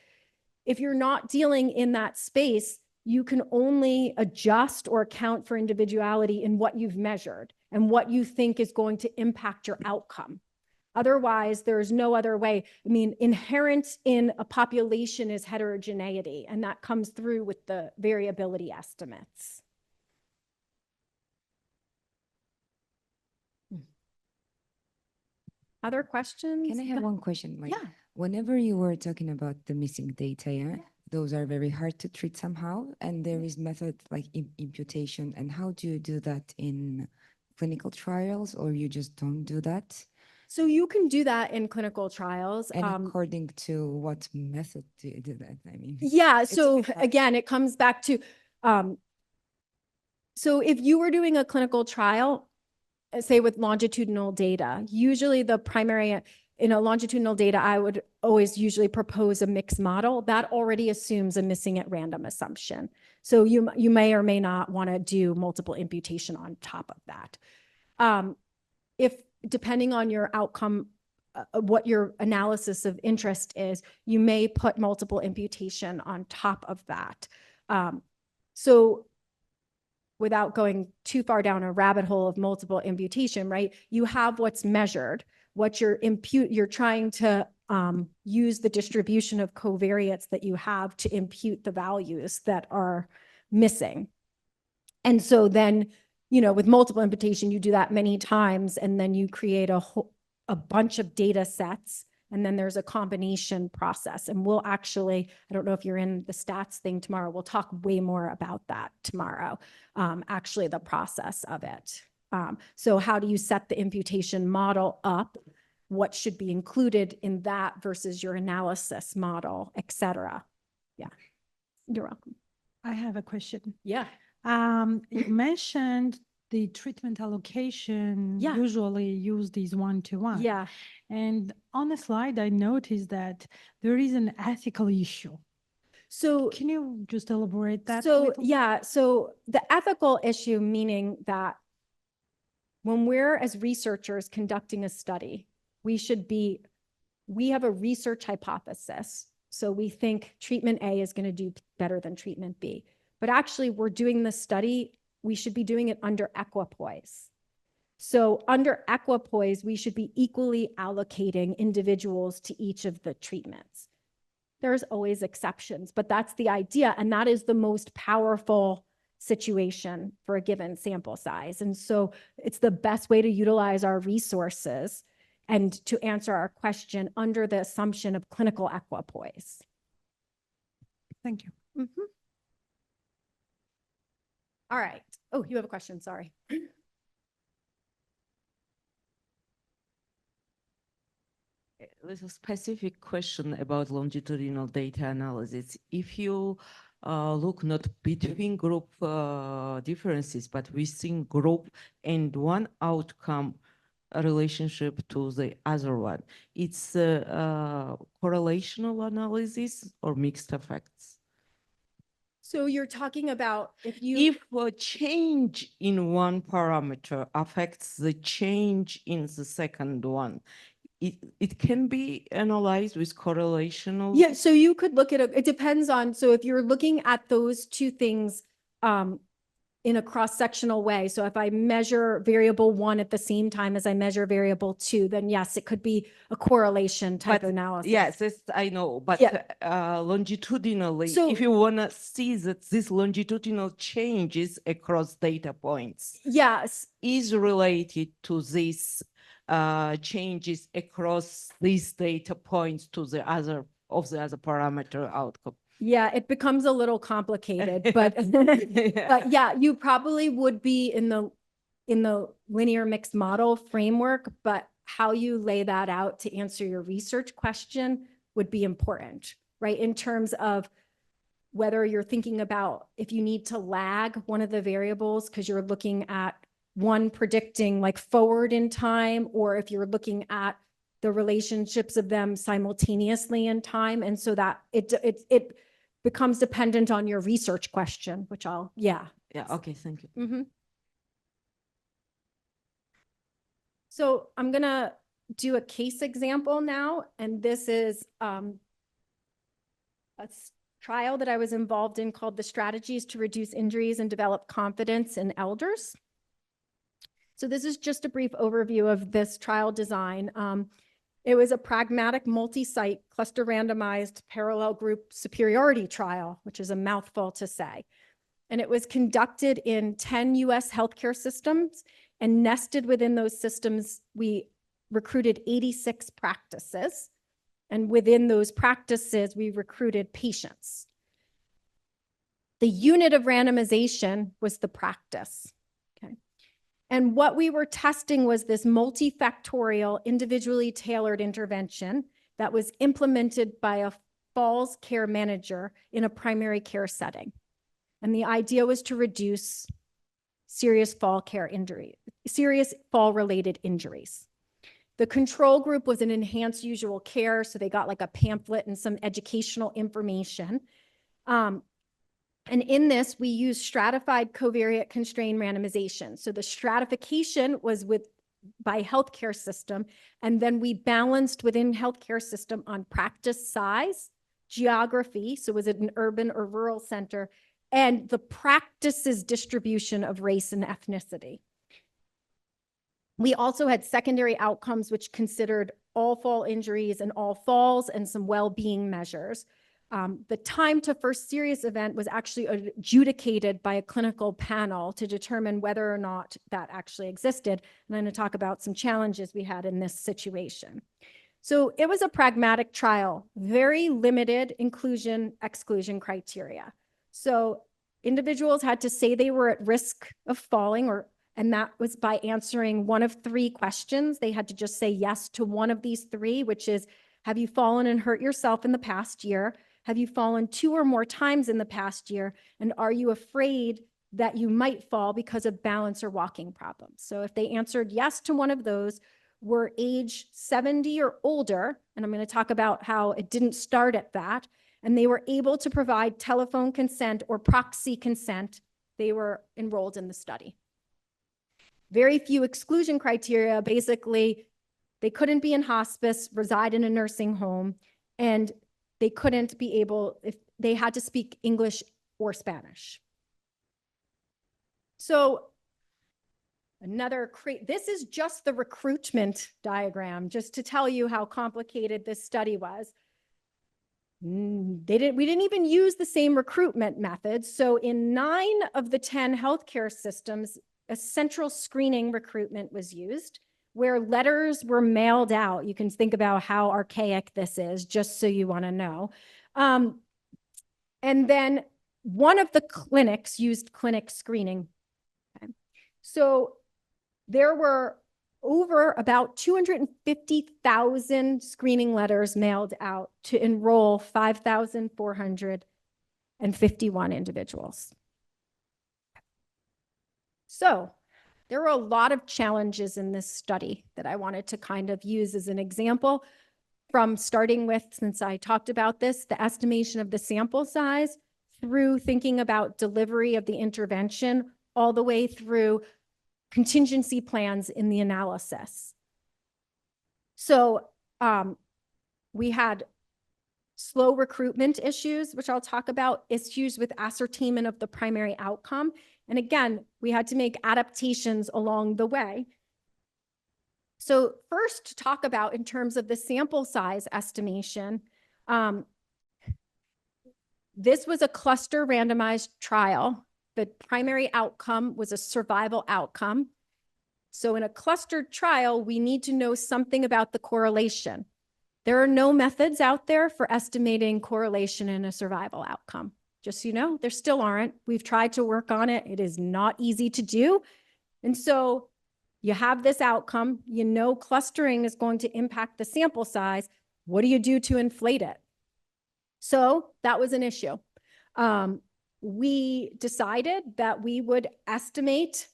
If you're not dealing in that space, you can only adjust or account for individuality in what you've measured and what you think is going to impact your outcome. Otherwise, there's no other way. I mean, inherent in a population is heterogeneity, and that comes through with the variability estimates. Other questions? Can I have one question? Like, Yeah. whenever you were talking about the missing data, yeah, those are very hard to treat somehow, and there is method like imputation. And how do you do that in clinical trials, or you just don't do that? So you can do that in clinical trials. And according to what method do you do that? I mean, yeah. So again, it comes back to, so if you were doing a clinical trial, say with longitudinal data, usually the primary in a longitudinal data, I would always usually propose a mixed model that already assumes a missing at random assumption. So you may or may not want to do multiple imputation on top of that. If depending on your outcome, what your analysis of interest is, you may put multiple imputation on top of that. So without going too far down a rabbit hole of multiple imputation, right? You have what's measured, what you're trying to use the distribution of covariates that you have to impute the values that are missing. And so then, with multiple imputation, you do that many times, and then you create a bunch of data sets, and then there's a combination process. And we'll actually, I don't know if you're in the stats thing tomorrow, we'll talk way more about that tomorrow, actually the process of it. So how do you set the imputation model up? What should be included in that versus your analysis model, et cetera. Yeah, you're welcome. I have a question. Yeah. You mentioned the treatment allocation usually use these 1-to-1. Yeah. And on the slide, I noticed that there is an ethical issue. So can you just elaborate that? So yeah, so the ethical issue, meaning that when we're as researchers conducting a study, we have a research hypothesis. So we think treatment A is going to do better than treatment B. But actually, we're doing the study, we should be doing it under equipoise. So under equipoise, we should be equally allocating individuals to each of the treatments. There's always exceptions, but that's the idea. And that is the most powerful situation for a given sample size. And so it's the best way to utilize our resources and to answer our question under the assumption of clinical equipoise. Thank you. Mm-hmm. All right. Oh, you have a question. Sorry. There's a specific question about longitudinal data analysis. If you look not between group differences, but within group and one outcome relationship to the other one, it's correlational analysis or mixed effects. So you're talking about if you. If a change in one parameter affects the change in the second one, it can be analyzed with correlational. Yeah, so you could look at it depends on, so if you're looking at those two things in a cross-sectional way, so if I measure variable 1 at the same time as I measure variable 2, then yes, it could be a correlation type But analysis. yes, I know, but Yeah. longitudinally, So- if you want to see that this longitudinal changes across data points Yes, is related to these changes across these data points to the other parameter outcome. yeah, it becomes a little complicated, but but yeah, you probably would be in the linear mixed model framework, but how you lay that out to answer your research question would be important, right? In terms of whether you're thinking about if you need to lag one of the variables because you're looking at one predicting like forward in time, or if you're looking at the relationships of them simultaneously in time. And so that it becomes dependent on your research question, which yeah. Yeah, okay, thank you. Mm-hmm. So I'm gonna do a case example now, and this is a trial that I was involved in called the Strategies to Reduce Injuries and Develop Confidence in Elders. So this is just a brief overview of this trial design. It was a pragmatic multi-site cluster randomized parallel group superiority trial, which is a mouthful to say. And it was conducted in 10 US healthcare systems, and nested within those systems, we recruited 86 practices. And within those practices, we recruited patients. The unit of randomization was the practice. Okay. And what we were testing was this multifactorial, individually tailored intervention that was implemented by a falls care manager in a primary care setting. And the idea was to reduce serious fall-related injuries. The control group was an enhanced usual care, so they got like a pamphlet and some educational information. And in this, we used stratified covariate constrained randomization. So the stratification was by healthcare system, and then we balanced within healthcare system on practice size, geography, so was it an urban or rural center, and the practice's distribution of race and ethnicity. We also had secondary outcomes, which considered all fall injuries and all falls and some well-being measures. The time to first serious event was actually adjudicated by a clinical panel to determine whether or not that actually existed. And I'm going to talk about some challenges we had in this situation. So it was a pragmatic trial, very limited inclusion-exclusion criteria. So individuals had to say they were at risk of falling, and that was by answering one of 3 questions. They had to just say yes to one of these 3, which is, have you fallen and hurt yourself in the past year? Have you fallen 2 or more times in the past year? And are you afraid that you might fall because of balance or walking problems? So if they answered yes to one of those, were age 70 or older, and I'm going to talk about how it didn't start at that, and they were able to provide telephone consent or proxy consent, they were enrolled in the study. Very few exclusion criteria. Basically, they couldn't be in hospice, reside in a nursing home, and they couldn't be able, if they had to speak English or Spanish. So this is just the recruitment diagram, just to tell you how complicated this study was. We didn't even use the same recruitment methods. So in 9 of the 10 healthcare systems, a central screening recruitment was used where letters were mailed out. You can think about how archaic this is, just so you want to know. And then one of the clinics used clinic screening. Okay. So there were over about 250,000 screening letters mailed out to enroll 5,451 individuals. So there were a lot of challenges in this study that I wanted to kind of use as an example, from starting with, since I talked about this, the estimation of the sample size, through thinking about delivery of the intervention, all the way through contingency plans in the analysis. So we had slow recruitment issues, which I'll talk about, issues with ascertainment of the primary outcome. And again, we had to make adaptations along the way. So first, to talk about in terms of the sample size estimation, this was a cluster randomized trial. The primary outcome was a survival outcome. So in a clustered trial, we need to know something about the correlation. There are no methods out there for estimating correlation in a survival outcome. Just so you know, there still aren't. We've tried to work on it. It is not easy to do. And so you have this outcome, you know clustering is going to impact the sample size. What do you do to inflate it? So that was an issue. We decided that we would estimate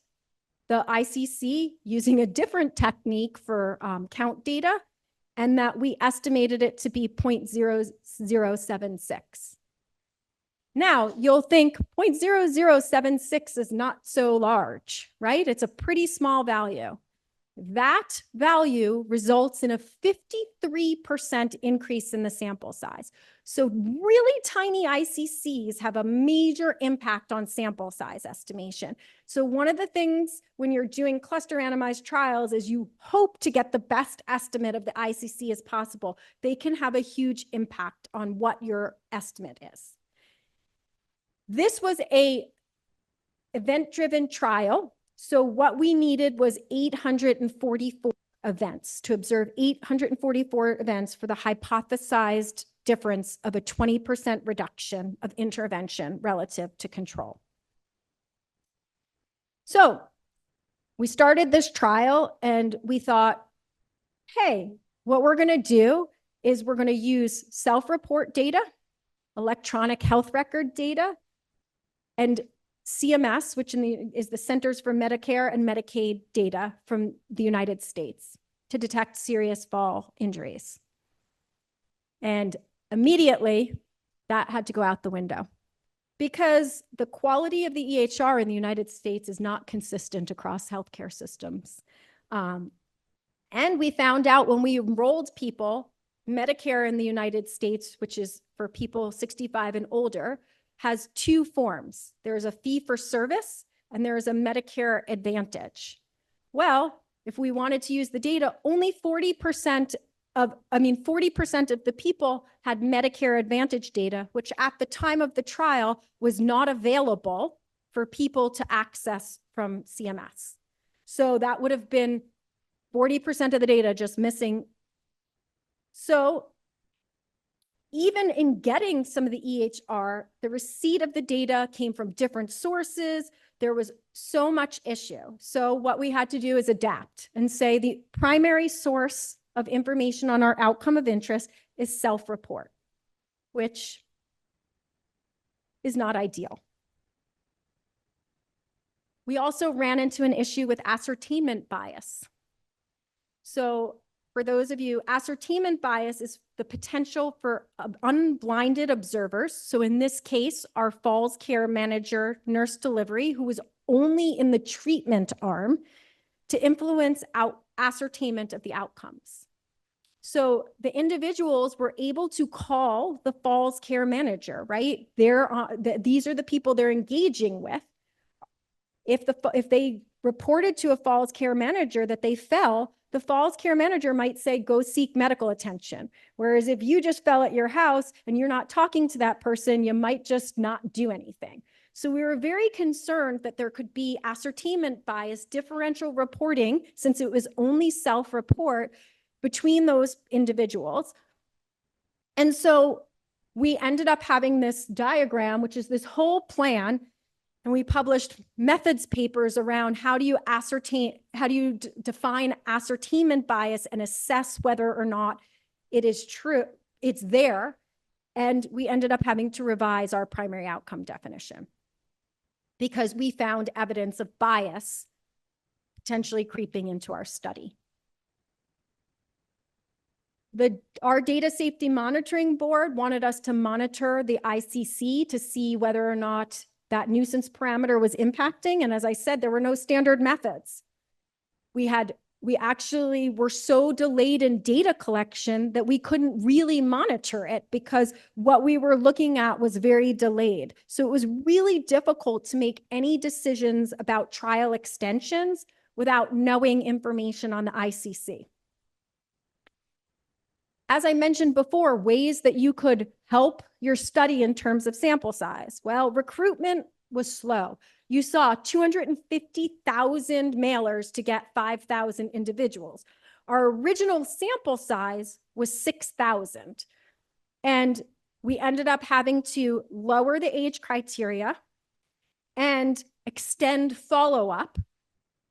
the ICC using a different technique for count data, and that we estimated it to be 0.0076. Now, you'll think 0.0076 is not so large, right? It's a pretty small value. That value results in a 53% increase in the sample size. So really tiny ICCs have a major impact on sample size estimation. So one of the things when you're doing cluster randomized trials is you hope to get the best estimate of the ICC as possible. They can have a huge impact on what your estimate is. This was an event-driven trial. So what we needed was 844 events to observe 844 events for the hypothesized difference of a 20% reduction of intervention relative to control. So we started this trial and we thought, hey, what we're going to do is we're going to use self-report data, electronic health record data, and CMS, which is the Centers for Medicare and Medicaid data from the United States to detect serious fall injuries. And immediately that had to go out the window because the quality of the EHR in the United States is not consistent across healthcare systems. And we found out when we enrolled people, Medicare in the United States, which is for people 65 and older, has two forms. There's a fee for service and there is a Medicare Advantage. Well, if we wanted to use the data, only 40% of the people had Medicare Advantage data, which at the time of the trial was not available for people to access from CMS. So that would have been 40% of the data just missing. So even in getting some of the EHR, the receipt of the data came from different sources. There was so much issue. So what we had to do is adapt and say the primary source of information on our outcome of interest is self-report, which is not ideal. We also ran into an issue with ascertainment bias. So for those of you, ascertainment bias is the potential for unblinded observers. So in this case, our falls care manager, nurse delivery, who was only in the treatment arm, to influence ascertainment of the outcomes. So the individuals were able to call the falls care manager, right? These are the people they're engaging with. If they reported to a falls care manager that they fell, the falls care manager might say, go seek medical attention. Whereas if you just fell at your house and you're not talking to that person, you might just not do anything. So we were very concerned that there could be ascertainment bias, differential reporting, since it was only self-report between those individuals. And so we ended up having this diagram, which is this whole plan And we published methods papers around how do you define ascertainment bias and assess whether or not it is true, it's there. And we ended up having to revise our primary outcome definition because we found evidence of bias potentially creeping into our study. Our data safety monitoring board wanted us to monitor the ICC to see whether or not that nuisance parameter was impacting. And as I said, there were no standard methods. We actually were so delayed in data collection that we couldn't really monitor it because what we were looking at was very delayed. So it was really difficult to make any decisions about trial extensions without knowing information on the ICC. As I mentioned before, ways that you could help your study in terms of sample size. Well, recruitment was slow. You saw 250,000 mailers to get 5,000 individuals. Our original sample size was 6,000. And we ended up having to lower the age criteria and extend follow-up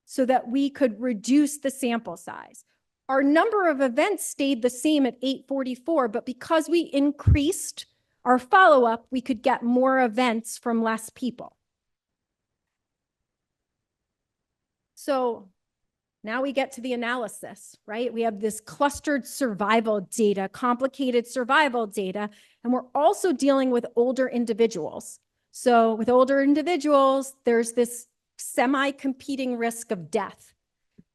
so that we could reduce the sample size. Our number of events stayed the same at 844, but because we increased our follow-up, we could get more events from less people. So now we get to the analysis, right? We have this clustered survival data, complicated survival data, and we're also dealing with older individuals. So with older individuals, there's this semi-competing risk of death.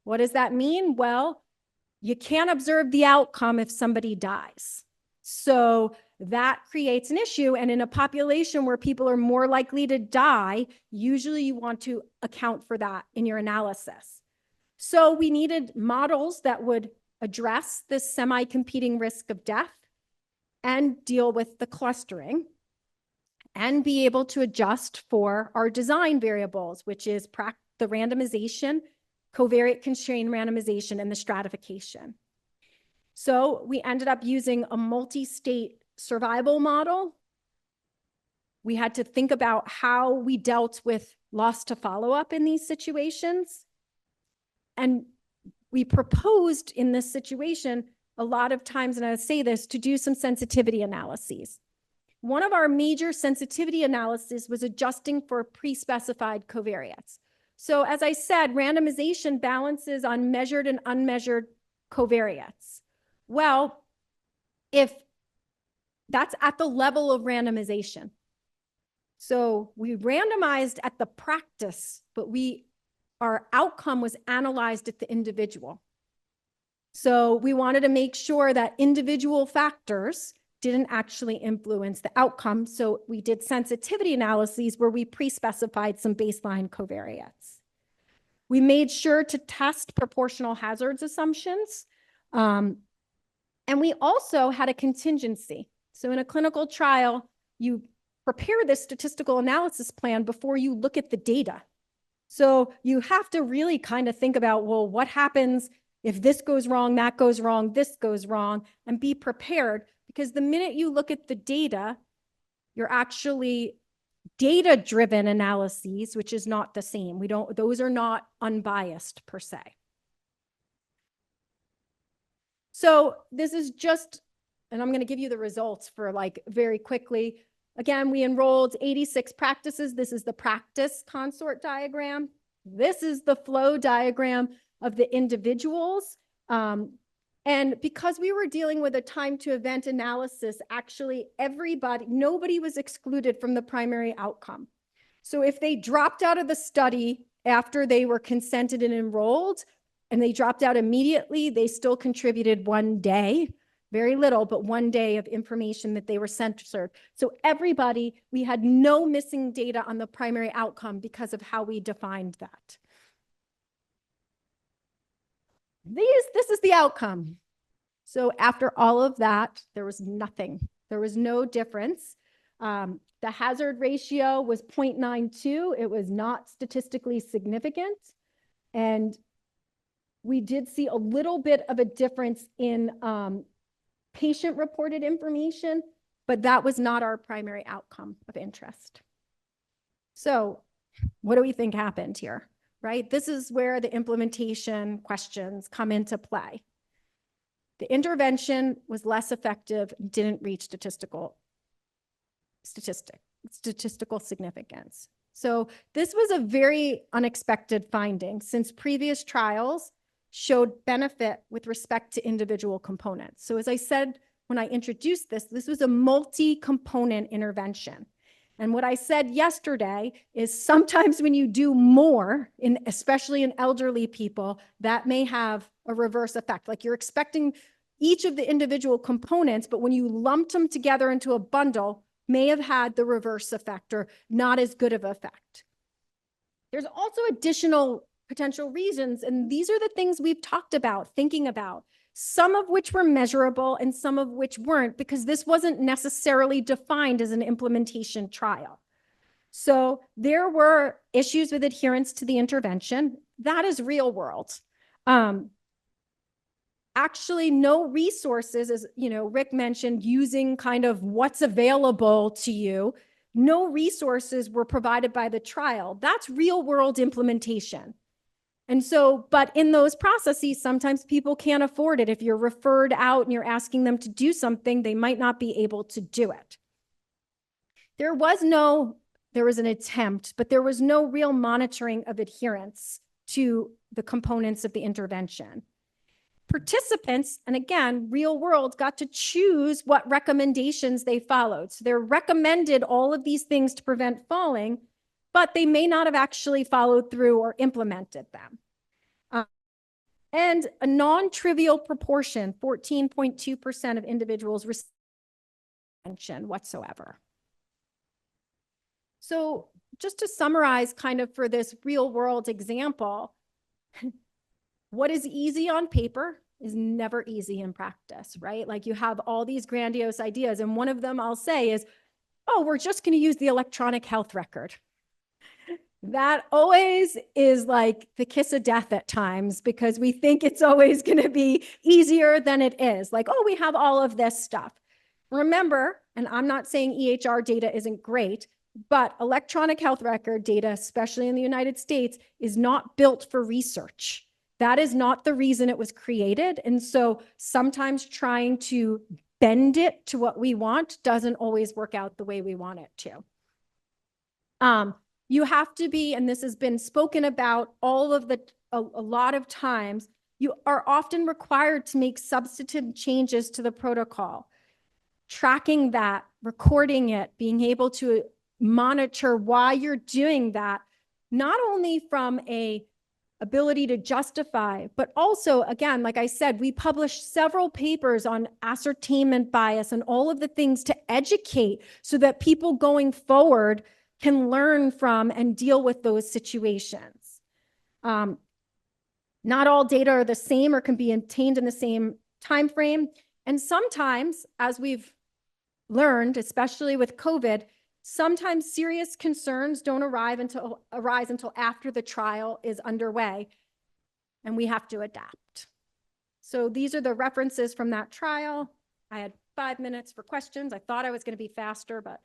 What does that mean? Well, you can't observe the outcome if somebody dies. So that creates an issue. And in a population where people are more likely to die, usually you want to account for that in your analysis. So we needed models that would address this semi-competing risk of death and deal with the clustering and be able to adjust for our design variables, which is the randomization, covariate constrained randomization, and the stratification. So we ended up using a multi-state survival model. We had to think about how we dealt with loss to follow-up in these situations. And we proposed in this situation, a lot of times, and I say this, to do some sensitivity analyses. One of our major sensitivity analyses was adjusting for pre-specified covariates. So as I said, randomization balances on measured and unmeasured covariates. Well, if that's at the level of randomization. So we randomized at the practice, but our outcome was analyzed at the individual. So we wanted to make sure that individual factors didn't actually influence the outcome. So we did sensitivity analyses where we pre-specified some baseline covariates. We made sure to test proportional hazards assumptions. And we also had a contingency. So in a clinical trial, you prepare this statistical analysis plan before you look at the data. So you have to really kind of think about, well, what happens if this goes wrong, that goes wrong, this goes wrong, and be prepared. Because the minute you look at the data, you're actually data-driven analyses, which is not the same. Those are not unbiased per se. So this is just, and I'm going to give you the results for very quickly. Again, we enrolled 86 practices. This is the practice consort diagram. This is the flow diagram of the individuals. And because we were dealing with a time to event analysis, actually nobody was excluded from the primary outcome. So if they dropped out of the study after they were consented and enrolled, and they dropped out immediately, they still contributed 1 day, very little, but 1 day of information that they were censored. So we had no missing data on the primary outcome because of how we defined that. This is the outcome. So after all of that, there was nothing. There was no difference. The hazard ratio was 0.92. It was not statistically significant. And we did see a little bit of a difference in patient-reported information, but that was not our primary outcome of interest. So what do we think happened here, right? This is where the implementation questions come into play. The intervention was less effective, didn't reach statistical significance. So this was a very unexpected finding since previous trials showed benefit with respect to individual components. So as I said, when I introduced this, this was a multi-component intervention. And what I said yesterday is sometimes when you do more, especially in elderly people, that may have a reverse effect. Like you're expecting each of the individual components, but when you lumped them together into a bundle, may have had the reverse effect or not as good of effect. There's also additional potential reasons, and these are the things we've talked about, thinking about, some of which were measurable and some of which weren't, because this wasn't necessarily defined as an implementation trial. So there were issues with adherence to the intervention. That is real world. Actually, no resources, as Rick mentioned, using kind of what's available to you. No resources were provided by the trial. That's real world implementation. And so, but in those processes, sometimes people can't afford it. If you're referred out and you're asking them to do something, they might not be able to do it. There was an attempt, but there was no real monitoring of adherence to the components of the intervention. Participants, and again, real world, got to choose what recommendations they followed. So they're recommended all of these things to prevent falling, but they may not have actually followed through or implemented them. And a non-trivial proportion, 14.2% of individuals received intervention whatsoever. So just to summarize kind of for this real world example, what is easy on paper is never easy in practice, right? Like you have all these grandiose ideas, and one of them I'll say is, oh, we're just going to use the electronic health record. That always is like the kiss of death at times, because we think it's always going to be easier than it is. Like, oh, we have all of this stuff. Remember, and I'm not saying EHR data isn't great, but electronic health record data, especially in the United States, is not built for research. That is not the reason it was created. And so sometimes trying to bend it to what we want doesn't always work out the way we want it to. You have to be, and this has been spoken about a lot of times, you are often required to make substantive changes to the protocol. Tracking that, recording it, being able to monitor why you're doing that, not only from a ability to justify, but also, again, like I said, we published several papers on ascertainment bias and all of the things to educate so that people going forward can learn from and deal with those situations. Not all data are the same or can be obtained in the same time frame. And sometimes, as we've learned, especially with COVID, sometimes serious concerns don't arise until after the trial is underway, and we have to adapt. So these are the references from that trial. I had 5 minutes for questions. I thought I was going to be faster, but